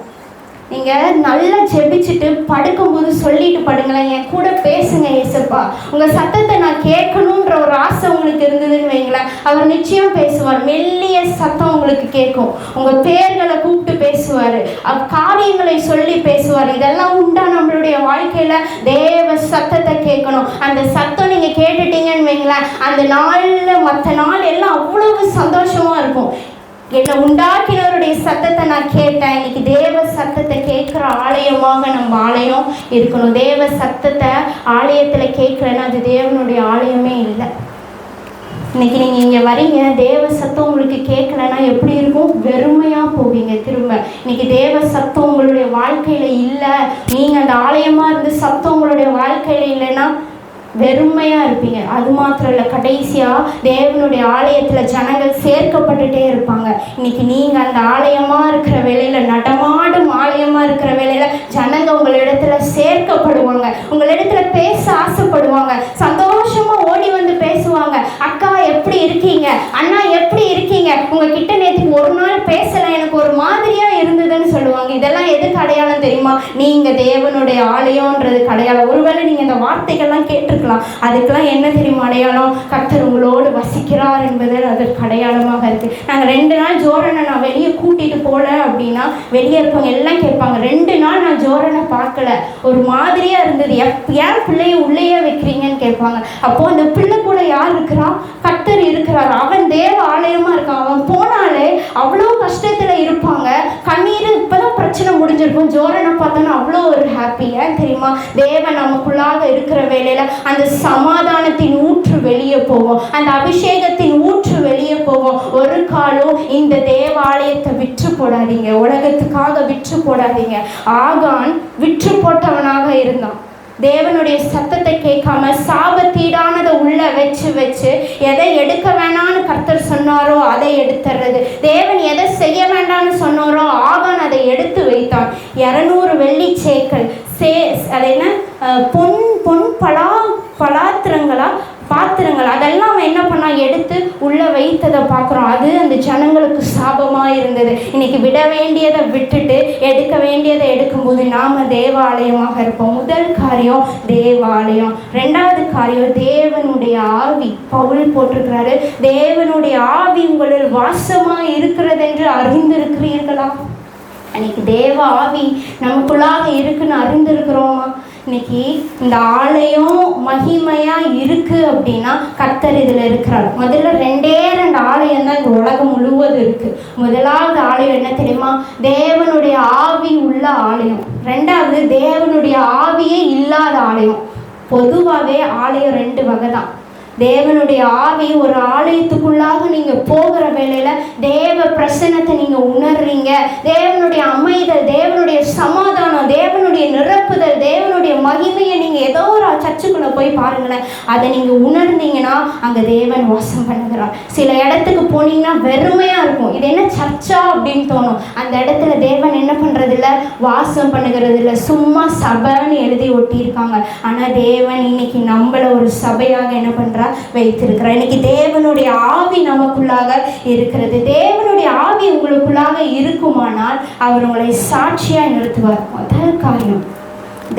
நீங்கள் நல்லா ஜெபிச்சுட்டு படுக்கும்போது சொல்லிட்டு படுங்களேன், என் கூட பேசுங்க ஏசப்பா, உங்கள் சத்தத்தை நான் கேட்கணுன்ற ஒரு ஆசை உங்களுக்கு இருந்ததுன்னு வைங்களேன், அவர் நிச்சயம் பேசுவார். மெல்லிய சத்தம் உங்களுக்கு கேட்கும், உங்கள் பேர்களை கூப்பிட்டு பேசுவார், காரியங்களை சொல்லி பேசுவார். இதெல்லாம் உண்டா நம்மளுடைய வாழ்க்கையில் தேவ சத்தத்தை கேட்கணும். அந்த சத்தம் நீங்கள் கேட்டுட்டீங்கன்னு வைங்களேன், அந்த நாளில் மற்ற நாள் எல்லாம் அவ்வளவு சந்தோஷமாக இருக்கும். என்னை உண்டாக்கினவருடைய சத்தத்தை நான் கேட்டேன். இன்னைக்கு தேவ சத்தத்தை கேட்குற ஆலயமாக நம்ம ஆலயம் இருக்கணும். தேவ சத்தத்தை ஆலயத்தில் கேட்குறேன்னா அது தேவனுடைய ஆலயமே இல்லை. இன்னைக்கு நீங்கள் இங்கே வரீங்க, தேவ சத்தம் உங்களுக்கு கேட்கலன்னா எப்படி இருக்கும்? வெறுமையாக போவீங்க திரும்ப. இன்னைக்கு தேவ சத்தம் உங்களுடைய வாழ்க்கையில் இல்லை, நீங்கள் அந்த ஆலயமாக இருந்து சத்தம் உங்களுடைய வாழ்க்கையில் இல்லைன்னா வெறுமையாக இருப்பீங்க. அது மாத்திரம் இல்லை, கடைசியாக தேவனுடைய ஆலயத்தில் ஜனங்கள் சேர்க்கப்பட்டுட்டே இருப்பாங்க. இன்னைக்கு நீங்கள் அந்த ஆலயமாக இருக்கிற வேலையில், நடமாடும் ஆலயமாக இருக்கிற வேலையில் ஜனங்க உங்களிடத்துல சேர்க்கப்படுவாங்க. உங்களிடத்துல பேச ஆசைப்படுவாங்க. சந்தோஷமாக ஓடி வந்து பேசுவாங்க. அக்கா எப்படி இருக்கீங்க, அண்ணா எப்படி இருக்கீங்க, உங்ககிட்ட நேற்றுக்கு ஒரு நாள் பேசலை, எனக்கு ஒரு மாதிரியாக இருந்ததுன்னு சொல்லுவாங்க. இதெல்லாம் எதுக்கு அடையாளம் தெரியுமா? நீங்கள் தேவனுடைய ஆலயம்ன்றதுக்கு அடையாளம். ஒருவேளை நீங்கள் இந்த வார்த்தைகள்லாம் கேட்டிருக்கலாம். அதுக்கெல்லாம் என்ன தெரியுமா அடையாளம்? கர்த்தர் உங்களோடு வசிக்கிறார் என்பது அதற்கு அடையாளமாக இருக்கு. நாங்கள் 2 நாள் ஜோரனை நான் வெளியே கூட்டிட்டு போல அப்படின்னா வெளியே இருக்கவங்க எல்லாம் கேட்பாங்க, 2 நாள் நான் ஜோரனை பார்க்கல, ஒரு மாதிரியா இருந்தது, ஏன் பிள்ளைய உள்ளேயே வைக்கிறீங்கன்னு கேட்பாங்க. அப்போ அந்த பிள்ளை கூட யார் இருக்கிறா? கர்த்தர் இருக்கிறார். அவன் தேவ ஆலயமா இருக்கான். அவன் போனாலே அவ்வளோ கஷ்டத்துல இருப்பாங்க, கண்ணீர் இப்பதான் பிரச்சனை முடிஞ்சிருக்கும், ஜோரனை பார்த்தோன்னா அவ்வளோ ஒரு ஹாப்பி. ஏன் தெரியுமா? தேவன் நமக்குள்ளாக இருக்கிற வேலையில அந்த சமாதானத்தின் ஊற்று வெளியே போவோம், அந்த அபிஷேகத்தின் ஊற்று வெளியே போவோம். ஒரு காலம் இந்த தேவாலயத்தை விற்று போடாதீங்க, உலகத்துக்காக விற்று போடாதீங்க. ஆகான் விற்று போட்டவனாக இருந்தான். தேவனுடைய சத்தத்தை கேட்காம சாபத்தீடானதை உள்ள வச்சு எதை எடுக்க வேணான்னு கர்த்தர் சொன்னாரோ அதை எடுத்துறது. தேவன் எதை செய்ய வேண்டாம்னு சொன்னாரோ ஆகான் அதை எடுத்து வைத்தான். 200 வெள்ளி சேக்கல் அது என்ன பொன் பாத்திரங்கள் அதெல்லாம் அவன் என்ன பண்ணா எடுத்து உள்ள வைத்ததை பார்க்குறோம். அது அந்த ஜனங்களுக்கு சாபமாக இருந்தது. இன்னைக்கு விட வேண்டியதை விட்டுட்டு எடுக்க வேண்டியதை எடுக்கும்போது நாம தேவாலயமாக இருப்போம். முதல் காரியம் தேவாலயம். 2வது காரியம் தேவனுடைய ஆவி. பவுல் போட்டிருக்கிறாரு, தேவனுடைய ஆவி உங்களில் வாசமாக இருக்கிறது என்று அறிந்திருக்கிறீர்களா? அன்னைக்கு தேவ ஆவி நமக்குள்ளாக இருக்குன்னு அறிந்திருக்கிறோமா? இன்னைக்கு இந்த ஆலயம் மகிமையா இருக்கு அப்படின்னா கர்த்தர் இதுல இருக்கிறார். முதல்ல 2 ஆலயம் தான் இந்த உலகம் முழுவதும் இருக்கு. முதலாவது ஆலயம் என்ன தெரியுமா? தேவனுடைய ஆவி உள்ள ஆலயம். 2வது தேவனுடைய ஆவியே இல்லாத ஆலயம். பொதுவாகவே ஆலயம் 2 வகை தான். தேவனுடைய ஆவி ஒரு ஆலயத்துக்குள்ளாக நீங்க போகிற வேளையில தேவ பிரசன்னத்தை நீங்க உணர்றீங்க. தேவனுடைய அமைதல், தேவனுடைய சமாதானம், தேவனுடைய நிரப்புதல், தேவனுடைய மகிமையை நீங்க ஏதோ ஒரு சர்ச்சுக்குள்ள போய் பாருங்களேன், அதை நீங்க உணர்ந்தீங்கன்னா அங்க தேவன் வாசம் பண்ணுகிறார். சில இடத்துக்கு போனீங்கன்னா வெறுமையா இருக்கும், இது என்ன சர்ச்சா அப்படின்னு தோணும். அந்த இடத்துல தேவன் என்ன பண்றது இல்லை, வாசம் பண்ணுகிறது இல்லை, சும்மா சபைன்னு எழுதி ஒட்டி இருக்காங்க. ஆனா தேவன் இன்னைக்கு நம்மள ஒரு சபையாக என்ன பண்றார், வைத்திருக்கிறார். இன்னைக்கு தேவனுடைய ஆவி நமக்குள்ளாக இருக்கிறது. தேவனுடைய ஆவி உங்களுக்குள்ளாக இருக்குமானால் அவர் உங்களை சாட்சியா நிறுத்துவார். முதல் காரியம்,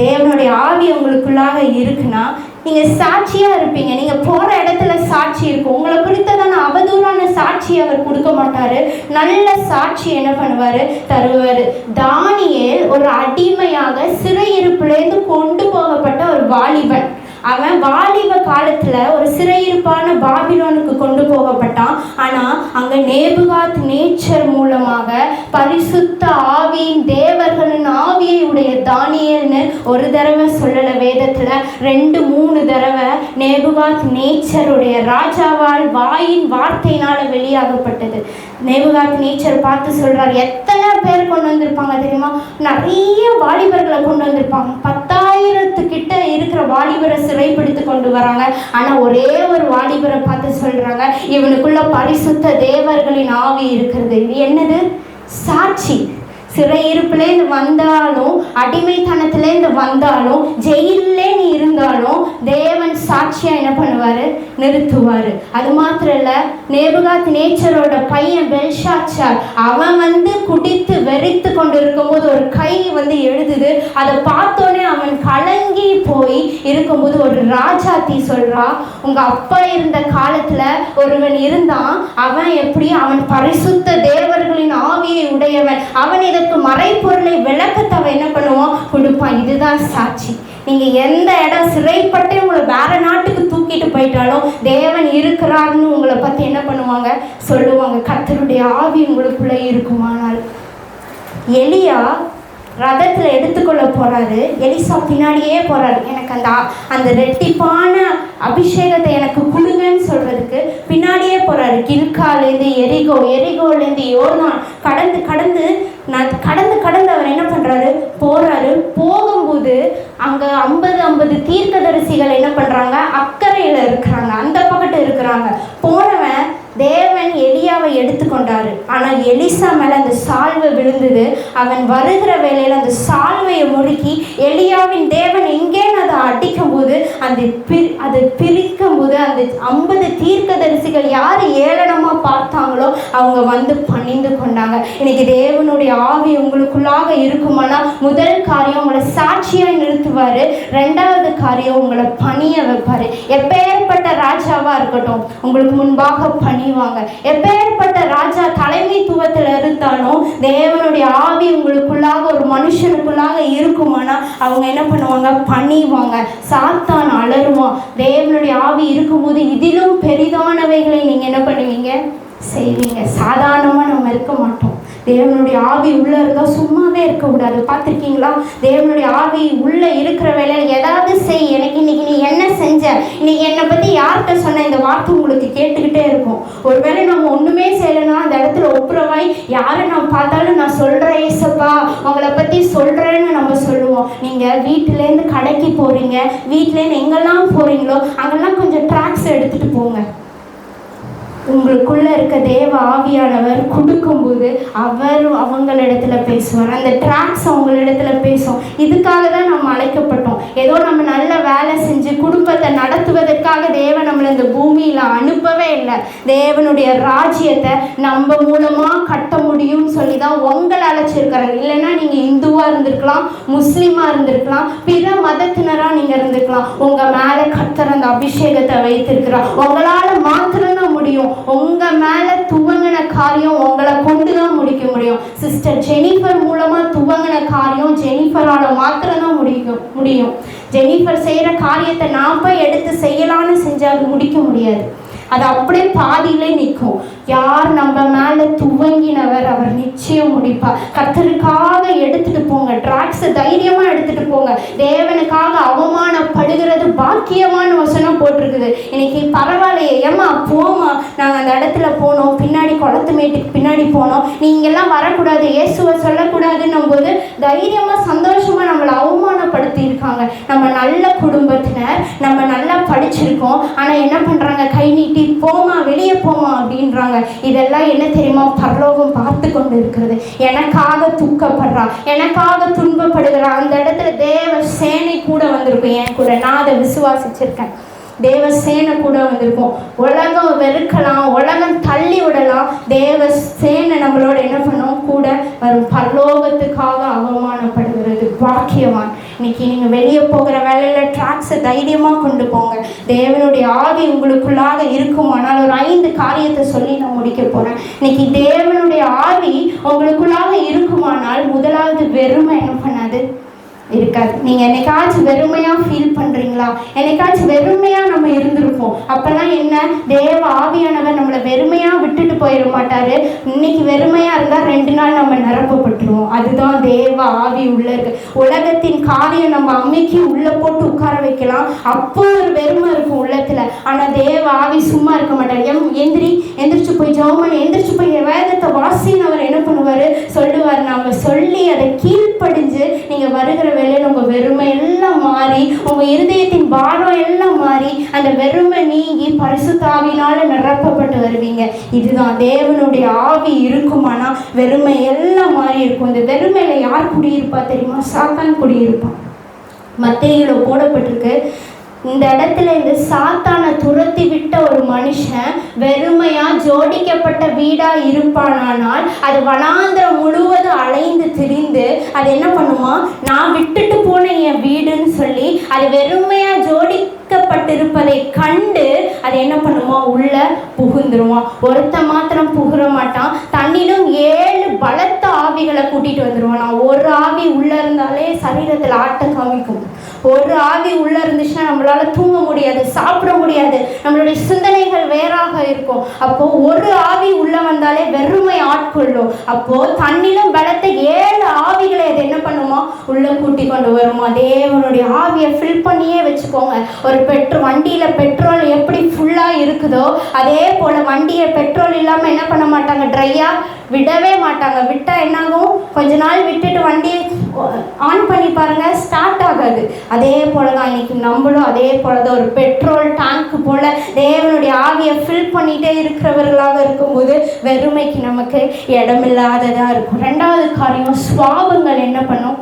தேவனுடைய ஆவி உங்களுக்குள்ளாக இருக்குன்னா நீங்க சாட்சியா இருப்பீங்க. நீங்க போற இடத்துல சாட்சி இருக்கும். உங்களை குறித்ததான அவதூறான சாட்சி அவர் கொடுக்க மாட்டாரு. நல்ல சாட்சி என்ன பண்ணுவாரு, தருவாரு. தானியேல் ஒரு அடிமையாக சிறையிருப்பிலிருந்து கொண்டு போகப்பட்ட ஒரு வாலிபன். அவன் வாலிப காலத்துல ஒரு சிறையிருப்பான பாபிலோனுக்கு கொண்டு போகப்பட்டான். ஆனா அங்க நேபுகாத் நேச்சர் மூலமாக பரிசுத்த ஆவியின் தேவர்களின் ஆவியை உடைய தானியேல்னு ஒரு தடவை சொல்லல, வேதத்துல 2-3 தடவை நேபுகாத் நேச்சருடைய ராஜாவால் வாயின் வார்த்தையினால வெளியாகப்பட்டது. நேபுகாத் நேச்சர் பார்த்து சொல்றார், எத்தனை பேர் கொண்டு வந்திருப்பாங்க தெரியுமா? நிறைய வாலிபர்களை கொண்டு வந்திருப்பாங்க. 10,000 கிட்ட இருக்கிற வாலிபரை சிறைப்பிடித்து கொண்டு வராங்க. ஆனா ஒரே ஒரு வாலிபரை பார்த்து சொல்றாங்க, இவனுக்குள்ள பரிசுத்த தேவர்களின் ஆவி இருக்கிறது. இது என்னது? சாட்சி. சிறையிருப்புலேருந்து வந்தாலும், அடிமைத்தனத்திலேருந்து வந்தாலும், ஜெயிலே நீ இருந்தாலும் தேவன் சாட்சியா என்ன பண்ணுவாரு, நிறுத்துவாரு. அது மாத்திரம் இல்ல, நேபுகாத் நேச்சரோட பையன் பெல்ஷாத்சார் அவன் குடித்து வெறித்து கொண்டு இருக்கும்போது ஒரு கை எழுதுது. அதை பார்த்தோன்னே அவன் கலங்கி போய் இருக்கும்போது ஒரு ராஜாத்தி சொல்றா, உங்க அப்பா இருந்த காலத்துல ஒருவன் இருந்தான், அவன் எப்படி, அவன் பரிசுத்த தேவர்களின் ஆவியை உடையவன், அவன் இதற்கு மறைப்பொருளை விளக்கத்தை என்ன பண்ணுவான், கொடுப்பான். இதுதான் சாட்சி. நீங்க எந்த இடம் சிறைப்பட்டு உங்களை வேற நாட்டுக்கு தூக்கிட்டு போயிட்டாலும் தேவன் இருக்கிறார்னு உங்களை பத்தி என்ன பண்ணுவாங்க, சொல்லுவாங்க. கர்த்தருடைய ஆவி உங்களுக்குள்ள இருக்குமானால். எலியா ரதத்தில் எடுத்துக்கொள்ள போறாரு. எலிசா பின்னாடியே போறாரு. எனக்கு அந்த ரெட்டிப்பான அபிஷேகத்தை எனக்கு கொடுங்கன்னு சொல்றதுக்கு பின்னாடியே போறாரு. கில்காலேருந்து எரிகோலேருந்து யோர்தான் கடந்து அவர் என்ன பண்றாரு, போறாரு. போகும்போது அங்க 50 தீர்க்கதரிசிகள் என்ன பண்றாங்க, ஆனால் எலிசா மேலே அந்த சால்வை விழுந்தது. அவன் வருகிற வேளையில் அந்த சால்வையை முறுக்கி எலியாவின் தேவன் எங்கேன்னு அதை அடிக்கும் போது அதை பிரிக்கும் போது அந்த 50 தீர்க்கதரிசிகள் யார் ஏளனமாக பார்த்தாங்களோ அவங்க வந்து பணிந்து கொண்டாங்க. இன்னைக்கு தேவனுடைய ஆவி உங்களுக்குள்ளாக இருக்குமானா முதல் காரியம் உங்களை சாட்சியாக நிறுத்துவார். 2வது காரியம் உங்களை பணிய வைப்பார். எப்பேற்பட்ட ராஜாவாக இருக்கட்டும் உங்களுக்கு முன்பாக பணிவாங்க. எப்பேற்பட்ட ராஜா தலைமைத்துவத்தில் இருந்தாலும் தேவனுடைய ஆவி உங்களுக்குள்ளாக ஒரு மனுஷனுக்குள்ளாக இருக்குமானா அவங்க என்ன பண்ணுவாங்க? பணிவாங்க. சாத்தான் அலறுவான். தேவனுடைய ஆவி இருக்கும்போது இதிலும் பெரிதானவைகளை நீங்கள் என்ன பண்ணுவீங்க? செய்வீங்க. சாதாரணமாக நம்ம இருக்க மாட்டோம். தேவனுடைய ஆவி உள்ளே இருந்தால் சும்மாவே இருக்கக்கூடாது. பார்த்துருக்கீங்களா? தேவனுடைய ஆவி உள்ளே இருக்கிற வேலையில் ஏதாவது செய், எனக்கு இன்னைக்கு நீ என்ன செஞ்ச, இன்னைக்கு என்னை பற்றி யார்கிட்ட சொன்ன, இந்த வார்த்தை உங்களுக்கு கேட்டுக்கிட்டே இருக்கும். ஒருவேளை நம்ம ஒன்றுமே செய்யலைன்னா அந்த இடத்துல ஒப்புரவாய் யாரை நான் பார்த்தாலும் நான் சொல்கிறேன் ஏசப்பா உங்களை பற்றி சொல்கிறேன்னு நம்ம சொல்லுவோம். நீங்கள் வீட்டிலேருந்து கடைக்கு போகிறீங்க, வீட்டிலேருந்து எங்கெல்லாம் போகிறீங்களோ அங்கெல்லாம் கொஞ்சம் ட்ராக்ஸ் எடுத்துகிட்டு போங்க. உங்களுக்குள்ள இருக்க தேவ ஆவியானவர் கொடுக்கும்போது அவங்களிடத்துல பேசுவார். அந்த ட்ராக்ஸ் அவங்களிடத்துல பேசும். இதுக்காக தான் நம்ம அழைக்கப்பட்டோம். ஏதோ நம்ம நல்ல வேலை செஞ்சு குடும்பத்தை நடத்துவதற்காக தேவன் நம்மளை இந்த பூமியில் அனுப்பவே இல்லை. தேவனுடைய ராஜ்யத்தை நம்ம மூலமாக கட்ட முடியும்னு சொல்லி தான் உங்களை அழைச்சிருக்கிறாங்க. இல்லைன்னா நீங்கள் இந்துவாக இருந்திருக்கலாம், முஸ்லீமாக இருந்திருக்கலாம், பிற மதத்தினராக நீங்கள் இருந்திருக்கலாம். உங்கள் மேலே கர்த்தர் அந்த அபிஷேகத்தை வைத்திருக்கிறார். உங்களால் மாத்திரம்தான் முடியும். உங்க மேல துவங்கின காரியம் உங்களை கொண்டுதான் முடிக்க முடியும். சிஸ்டர் ஜெனிஃபர் மூலமா துவங்கின காரியம் ஜெனிஃபரால மாத்திரம்தான் முடியும். ஜெனிஃபர் செய்யற காரியத்தை நான் போய் எடுத்து செய்யலான்னு செஞ்சா அது முடிக்க முடியாது. அது அப்படியே பாதியிலே நிற்கும். யார் நம்ம மேலே துவங்கினவர் அவர் நிச்சயம் முடிப்பார். கர்த்தருக்காக எடுத்துட்டு போங்க. ட்ராக்ஸை தைரியமாக எடுத்துட்டு போங்க. தேவனுக்காக அவமானப்படுகிறது பாக்கியமான வசனம் போட்டிருக்குது. இன்னைக்கு பரவாயில்லையே, ஏமா போமா, நாங்கள் அந்த இடத்துல போனோம், பின்னாடி குளத்து மேட்டுக்கு பின்னாடி போனோம், நீங்கள்லாம் வரக்கூடாது, இயேசுவை சொல்லக்கூடாதுன்னும் போது தைரியமாக சந்தோஷமாக நம்மளை அவமானப்படுத்தி இருக்காங்க. நம்ம நல்ல குடும்பத்தினர், நம்ம நல்லா படிச்சிருக்கோம், ஆனால் என்ன பண்ணுறாங்க? கை நீட்டி போமா, வெளியே போமா அப்படின்றாங்க. இதெல்லாம் என்ன தெரியுமா? பரலோகம் பார்த்து கொண்டு இருக்கிறது. எனக்காக துக்கப்படுறா, எனக்காக துன்பப்படுகிறா, அந்த இடத்துல தேவ சேனை கூட வந்திருக்கும். என் கூட நான் அதை விசுவாசிச்சிருக்கேன். தேவ சேனை கூட வந்திருக்கும். உலகம் வெறுக்கலாம், உலகம் தள்ளி விடலாம், தேவ சேனை நம்மளோட என்ன பண்ணோம்? கூட வரும். பரலோகத்துக்காக அவமானப்படுகிறது பாக்கியவான். இன்னைக்கு நீங்கள் வெளியே போகிற வேலையில் ட்ராக்ஸை தைரியமாக கொண்டு போங்க. தேவனுடைய ஆவி உங்களுக்குள்ளாக இருக்குமானால் ஒரு 5 காரியத்தை சொல்லி நான் முடிக்க போகிறேன். இன்னைக்கு தேவனுடைய ஆவி உங்களுக்குள்ளாக இருக்குமானால் முதலாவது வெறுமை என்ன பண்ணாது? இருக்காது. நீங்கள் என்னைக்காச்சும் வெறுமையாக ஃபீல் பண்ணுறீங்களா? என்னைக்காச்சும் வெறுமையாக நம்ம இருந்திருப்போம். அப்போல்லாம் என்ன? தேவ ஆவியானவர் நம்மளை வெறுமையாக விட்டுட்டு போயிட மாட்டார். இன்னைக்கு வெறுமையாக இருந்தால் 2 நாள் நம்ம நிரப்பப்பட்டுருவோம். அதுதான் தேவ ஆவி உள்ள இருக்கு. உலகத்தின் காரியம் நம்ம அம்மைக்கு உள்ளே போட்டு உட்கார வைக்கலாம், அப்போ ஒரு வெறுமை இருக்கும் உள்ளத்தில். ஆனால் தேவ ஆவி சும்மா இருக்க மாட்டார். எந்திரிச்சு போய் ஜெபம், எந்திரிச்சு போய் வேதத்தை வாசின்னு அவர் என்ன பண்ணுவார்? சொல்லுவார். நம்ம சொல்லி அதை கீழ்ப்படிஞ்சு நீங்கள் வருகிற வேலையில் உங்கள் வெறுமை எல்லாம் மாறி, உங்கள் இருதயத்தின் பாரம் எல்லாம் மாறி, அந்த வெறுமை நீங்கி பரிசுத்த ஆவியினால நிரப்பப்பட்டு வருவீங்க. இதுதான் தேவனுடைய ஆவி இருக்குமானா வெறுமை எல்லாம் மாறி இருக்கும். இந்த வெறுமையில யார் குடியிருப்பா தெரியுமா? சாத்தான் குடியிருப்பான். மத்தேயுல போடப்பட்டிருக்கு. இந்த இடத்துல இந்த சாத்தானை துரத்தி விட்ட ஒரு மனுஷன் வெறுமையா ஜோடிக்கப்பட்ட வீடா இருப்பானால் அது வனாந்திரம் முழுவதும் அலைந்து திரிந்து அது என்ன பண்ணுமா? நான் விட்டுட்டு போன என் வீடுன்னு சொல்லி அது வெறுமையா ஜோடிக்கப்பட்டிருப்பதை கண்டு அது என்ன பண்ணுமா? உள்ள புகுந்துருவான். ஒருத்த மாத்திரம் புகுற மாட்டான், தன்னிலும் 7 பலத்த ஆவிகளை கூட்டிட்டு வந்துடுவான். நான் ஒரு ஆவி உள்ள இருந்தாலே சரீரத்தில் ஆட்டம் காமிக்கும். ஒரு ஆவி உள்ள இருந்துச்சுன்னா நம்மளால தூங்க முடியாது, சாப்பிட முடியாது, நம்மளுடைய சிந்தனைகள் வேறாக இருக்கும். அப்போ ஒரு ஆவி உள்ள வந்தாலே வெறுமை ஆட்கொள்ளும். அப்போ தன்னிலும் பலத்த 7 ஆவிகளை அது என்ன பண்ணுமா? உள்ளே கூட்டி கொண்டு வருமா? தேவனுடைய ஆவியை ஃபில் பண்ணியே வச்சுக்கோங்க. ஒரு வண்டியில் பெட்ரோல் எப்படி ஃபுல்லாக இருக்குதோ அதே போல் வண்டியை பெட்ரோல் இல்லாமல் என்ன பண்ண மாட்டாங்க, ட்ரையாக விடவே மாட்டாங்க. விட்டால் என்னாகும், கொஞ்ச நாள் விட்டுட்டு வண்டியை ஆன் பண்ணி பாருங்கள், ஸ்டார்ட் ஆகாது. அதே போல் தான் இன்னைக்கு நம்மளும் அதே போல் தான் ஒரு பெட்ரோல் டேங்க்கு போல் தேவனுடைய ஆவியை ஃபில் பண்ணிகிட்டே இருக்கிறவர்களாக இருக்கும்போது வெறுமைக்கு நமக்கு இடமில்லாததாக இருக்கும். ரெண்டாவது காரியம், சுவாபங்கள் என்ன பண்ணும்,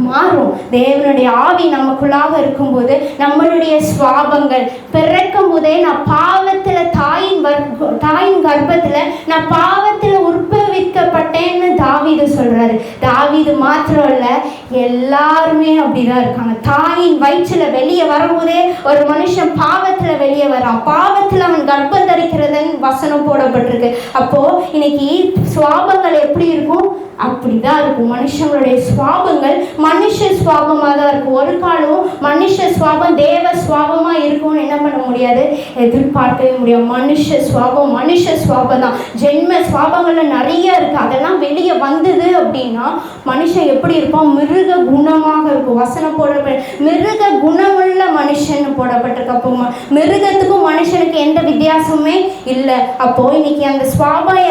மாறும். தேவனுடைய ஆவி நமக்குள்ளாக இருக்கும்போது நம்மளுடைய சுவாபங்கள் பிறக்கும் போதே நான் பாவத்தில் தாயின் கர்ப்பத்தில் நான் பாவத்தில் உற்பவிக்கப்பட்டேன்னு தாவீது சொல்றாரு. தாவீது மாத்திரம் இல்லை, எல்லாருமே அப்படிதான் இருக்காங்க. தாயின் வயிற்றில் வெளியே வரும்போதே ஒரு மனுஷன் பாவத்தில் வெளியே வரான். பாவத்தில் அவன் கர்ப்பம் தரிக்கிறதுன்னு வசனம் போடப்பட்டிருக்கு. அப்போ இன்னைக்கு சுவாபங்கள் எப்படி இருக்கும், அப்படிதான் இருக்கும். மனுஷங்களுடைய சுவாபங்கள் மனுஷ சுவாபமாக தான் இருக்கும். ஒரு காலம் மனுஷ சுவாபம் தேவ சுவாபமாக இருக்கும்னு என்ன பண்ண முடியாது, எதிர்பார்க்கவே முடியாது. மனுஷ சுவாபம் தான். ஜென்ம சுவாபங்கள்ல நிறைய இருக்கு. அதெல்லாம் வெளியே வந்தது அப்படின்னா மனுஷன் எப்படி இருப்பான், மிருக குணமாக இருக்கும். வசனம் போடப்பட்ட மிருக குணமுள்ள மனுஷன் போடப்பட்டிருக்கு. அப்போ மிருகத்துக்கும் மனுஷனுக்கு எந்த வித்தியாசமே இல்லை. அப்போ இன்னைக்கு அந்த சுவாபம்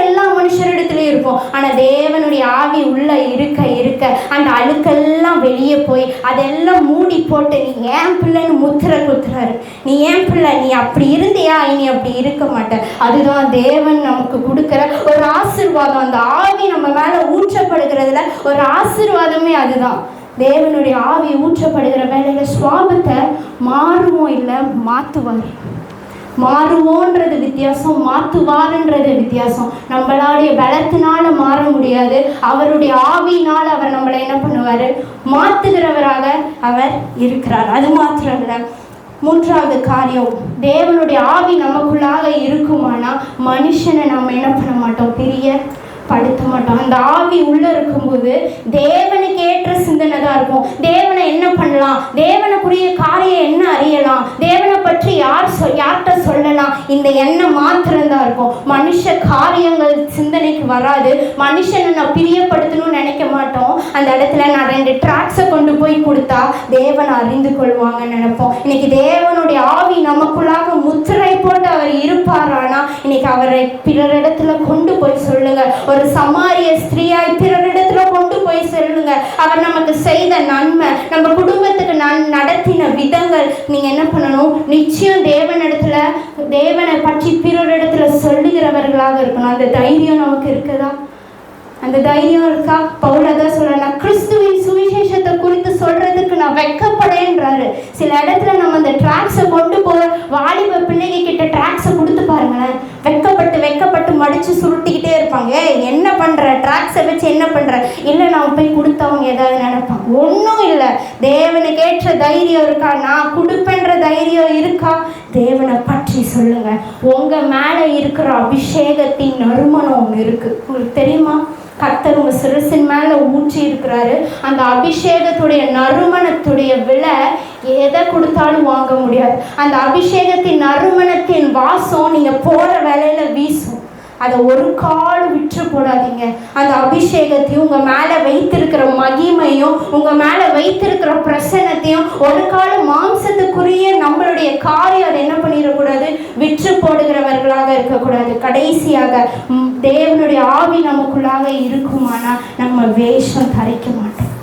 எல்லா மனுஷரிடத்துலயும் இருக்கும். ஆனா தேவனுடைய ஆவி உள்ள இருக்க இருக்க அந்த அழுக்கெல்லாம் வெளியே போய் அதெல்லாம் மூடி போட்டு நீ ஏன் பிள்ளைன்னு முத்திரை குத்துறாரு. நீ ஏன் பிள்ளை, நீ அப்படி இருந்தியா, இனி அப்படி இருக்க மாட்ட. அதுதான் தேவன் நமக்கு கொடுக்கிற ஒரு ஆசீர்வாதம். அந்த ஆவி நம்ம மேல ஊற்றப்படுகிறதுல ஒரு ஆசீர்வாதமே அதுதான். தேவனுடைய ஆவி ஊற்றப்படுகிற வேலையில சுவாபத்தை மாறுவோம் இல்லை மாற்றுவார். மாறுவோன்றது வித்தியாசம், மாற்றுவாருன்றது வித்தியாசம். நம்மளுடைய பலத்தினால மாற முடியாது. அவருடைய ஆவியினால் அவர் நம்மளை என்ன பண்ணுவார், மாற்றுகிறவராக அவர் இருக்கிறார். அது மாத்திரம் இல்லை, மூன்றாவது காரியம், தேவனுடைய ஆவி நமக்குள்ளாக இருக்குமானா மனுஷனை நம்ம என்ன பண்ண மாட்டோம், படுத்த மாட்டோம். அந்த ஆவி உள்ள இருக்கும்போது தேவனுக்கு ஏற்ற சிந்தனை தான் இருக்கும். தேவனை என்ன பண்ணலாம், தேவனுக்குரிய காரியம் என்ன அறியலாம், தேவனை பற்றி யார்கிட்ட சொல்லலாம், இந்த எண்ணம் மாத்திரம்தான் இருக்கும். மனுஷ காரியங்கள் சிந்தனைக்கு வராது. மனுஷனை நான் பிரியப்படுத்தணும்னு நினைக்க மாட்டோம். அந்த இடத்துல நான் 2 ட்ராக்ஸை கொண்டு போய் கொடுத்தா தேவனை அறிந்து கொள்வாங்கன்னு நினைப்போம். இன்னைக்கு தேவனுடைய ஆவி நமக்குள்ளாக முத்திரை போட்டு அவர் இருப்பாரானா இன்னைக்கு அவரை பிறரிடத்துல கொண்டு போய் சொல்லுங்க. ஒரு சமாரிய ஸ்திரீயாய் பிறரிடத்துல கொண்டு போய் சொல்லுங்க. அவர் நமக்கு செய்த நன்மை, நம்ம குடும்பத்துக்கு நடத்தின விதங்கள் நீங்க என்ன பண்ணணும், நிச்சயம் தேவனை பற்றி பிறரிடத்துல சொல்லுகிறவர்களாக இருக்கணும். அந்த தைரியம் நமக்கு இருக்குதா, அந்த தைரியம் இருக்கா? பவுல் அதான் சொல்றேன், கிறிஸ்துவின் சுவிசேஷத்தை குறித்து சொல்றதுக்கு நான் வெட்கப்படேன்றாரு. சில இடத்துல நம்ம அந்த ட்ராக்ஸை கொண்டு போற வாலிப பிள்ளைங்க கிட்ட ட்ராக்ஸை கொடுத்து பாருங்களேன், வெட்கப்பட்டு மடிச்சு சுருட்டிக்கிட்டே இருப்பாங்க. என்ன பண்ற, ட்ராக்ஸை வச்சு என்ன பண்ற, இல்லை நான் போய் கொடுத்தவங்க ஏதாவது நினைப்பாங்க. ஒன்றும் இல்லை. தேவனுக்கு ஏற்ற தைரியம் இருக்கா, நான் கொடுப்பேன்ற தைரியம் இருக்கா? தேவனை பற்றி சொல்லுங்க. உங்க மேல இருக்கிற அபிஷேகத்தின் நறுமணம் ஒன்று இருக்கு, உங்களுக்கு தெரியுமா? கர்த்தர் உங்க சிரசின் மேல ஊற்றி இருக்கிறாரு. அந்த அபிஷேகத்துடைய நறுமணத்துடைய விலை எதை கொடுத்தாலும் வாங்க முடியாது. அந்த அபிஷேகத்தின் நறுமணத்தின் வாசம் நீங்க போற வேலையில வீசும். அதை ஒரு கால் விற்று போடாதீங்க. அந்த அபிஷேகத்தையும் உங்க மேல வைத்திருக்கிற மகிமையும் உங்க மேல வைத்திருக்கிற பிரசன்னத்தையும் ஒரு கால மாம்சத்துக்குரிய நம்மளுடைய காரியம் அதை என்ன பண்ணிடக்கூடாது, விற்று போடுகிறவர்களாக இருக்கக்கூடாது. கடைசியாக தேவனுடைய ஆவி நமக்குள்ளாக இருக்குமானா நம்ம வேஷம் தரிக்க மாட்டோம்.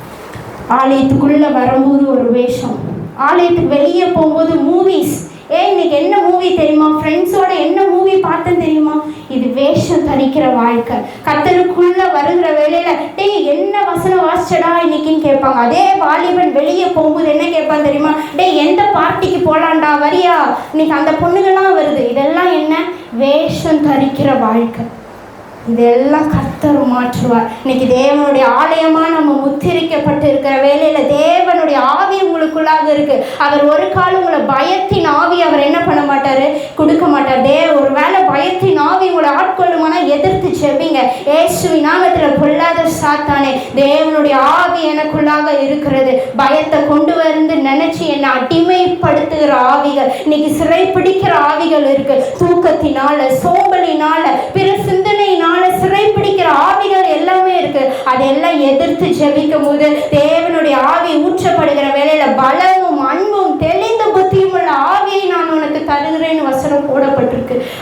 ஆலயத்துக்குள்ள வரும்போது ஒரு வேஷம், ஆலயத்துக்கு வெளியே போகும்போது மூவிஸ், இன்னைக்கு என்ன மூவி தெரியுமா, ஃப்ரெண்ட்ஸோட என்ன மூவி பார்த்தேன்னு தெரியுமா, இது வேஷம் தரிக்கிற வாழ்க்கை. கர்த்தருக்குள்ள வருகிற வேலையில என்ன வசனம் வாசிச்சடா இன்னைக்குன்னு கேட்பாங்க. அதே வாலிபன் வெளியே போகும்போது என்ன கேட்பான் தெரியுமா, எந்த பார்ட்டிக்கு போலாண்டா வரியா, இன்னைக்கு அந்த பொண்ணுகள்லாம் வருது. இதெல்லாம் என்ன, வேஷம் தரிக்கிற வாழ்க்கை. இதெல்லாம் கர்த்தர் மாற்றுவார். இன்னைக்கு தேவனுடைய ஆலயமா நம்ம முத்திரிக்கப்பட்டு இருக்கிற வேலையில தேவனுடைய ஆவி உங்களுக்குள்ளாக இருக்கு. அவர் ஒரு காலம் உங்களை பயத்தின் ஆவி அவர் என்ன பண்ண மாட்டாரு, கொடுக்க மாட்டார். ஒரு வேளை பயத்தின் ஆவி உங்களை ஆட்கொள்ளுமானா எதிர்த்து செபிங்க. இயேசுவின் நாமத்துல பொல்லாத சாத்தானே, தேவனுடைய ஆவி எனக்குள்ளாக இருக்கிறது, பயத்தை கொண்டு வந்து நினைச்சு என்னை அடிமைப்படுத்துகிற ஆவிகள், இன்னைக்கு சிறை பிடிக்கிற ஆவிகள் இருக்கு. தூக்கத்தினால, சோம்பலினால, பிற சிந்தனையினால சிறை பிடிக்கிற ஆவிகள் எல்லாமே இருக்கு. அதெல்லாம் எதிர்த்து ஜெபிக்கும் போது தேவனுடைய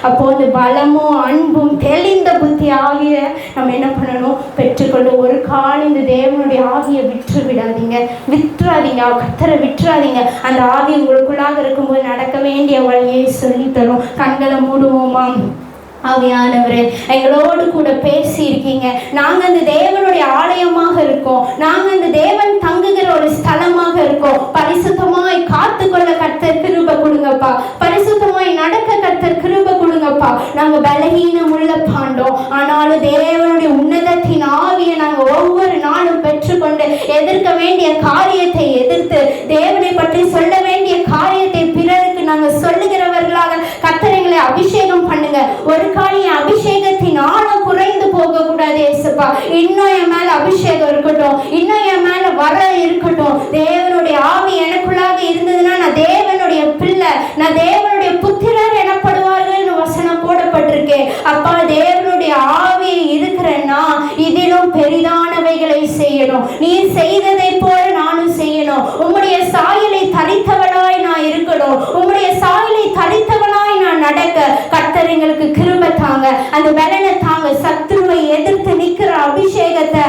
அப்போ அந்த பலமும் அன்பும் தெளிந்த புத்தி ஆவியை நம்ம என்ன பண்ணணும், பெற்றுக்கொண்டு ஒரு கால் இந்த தேவனுடைய ஆவியை விட்டுறாதீங்க, கர்த்தரை விட்டுறாதீங்க. அந்த ஆவி உங்களுக்குள்ளாக இருக்கும்போது நடக்க வேண்டிய வழியை சொல்லித்தரும். கண்களை மூடுவோமா? ஆவியானவரே, எங்களோடு கூட பேசி இருக்கீங்க. நாங்கள் அந்த தேவனுடைய ஆலயமாக இருக்கோம். நாங்கள் அந்த தேவன் தங்குகிற ஒரு ஸ்தலமாக இருக்கோம். பரிசுத்தமாய் காத்துக்கொள்ள கர்த்தர் கிருபை கொடுங்கப்பா. பரிசுத்தமாய் நடக்க கர்த்தர் கிருபை கொடுங்கப்பா. நாங்கள் பலகீனம் உள்ள பாண்டோம், ஆனாலும் தேவனுடைய உன்னதத்தின் ஆவியை நாங்கள் ஒவ்வொரு நாளும் பெற்றுக்கொண்டு எதிர்க்க வேண்டிய காரியத்தை எதிர்த்து, தேவனை பற்றி சொல்ல வேண்டிய காரியத்தை பிறருக்கு நாங்கள் சொல்லுகிறவர்களாக கர்த்தர் எங்களை அபிஷேகம் பண்ணுங்க. ஒரு காரியம் அபிஷேகத்தின் ஆழம் குறைந்து போக கூடாது ஏசப்பா. இன்னும் என் மேல அபிஷேகம் இருக்கட்டும், இன்னும் என் மேல வர இருக்கட்டும். தேவனுடைய ஆவி எனக்குள்ளாக இருந்ததுன்னா நான் தேவனுடைய பிள்ளை, நான் தேவனுடைய புத்திரர் எனப்படுவார்கள் வசனம் போடப்பட்டிருக்கேன். அப்பா, தேவனுடைய ஆவி இருக்கிறேன்னா இதிலும் பெரிதானவைகளை செய்யணும். நீ செய்ததை போல நானும் செய்யணும். உம்முடைய சாயலை தரித்தவனாய் நான் இருக்கணும். உம்முடைய சாயலை தரித்தவனாய் நான் நடக்க கர்த்தர் எங்களுக்கு கிருபை தாங்க, அந்த பலனை தாங்க. சத்துருவை எதிர்த்து நிற்கிற அபிஷேகத்தை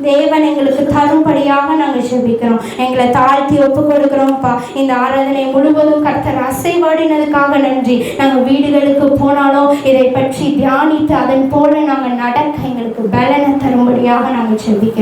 தேவன் எங்களுக்கு தரும்படியாக நாங்கள் ஜெபிக்கிறோம். எங்களை தாழ்த்தி ஒப்பு கொடுக்கிறோம்ப்பா. இந்த ஆராதனை முழுவதும் கர்த்தர் அசைவாடினதுக்காக நன்றி. நாங்கள் வீடுகளுக்கு போனாலும் இதை பற்றி தியானித்து அதன் போல நாங்கள் நடக்க எங்களுக்கு பலனை தரும்படியாக நாங்கள் ஜெபிக்கிறோம்.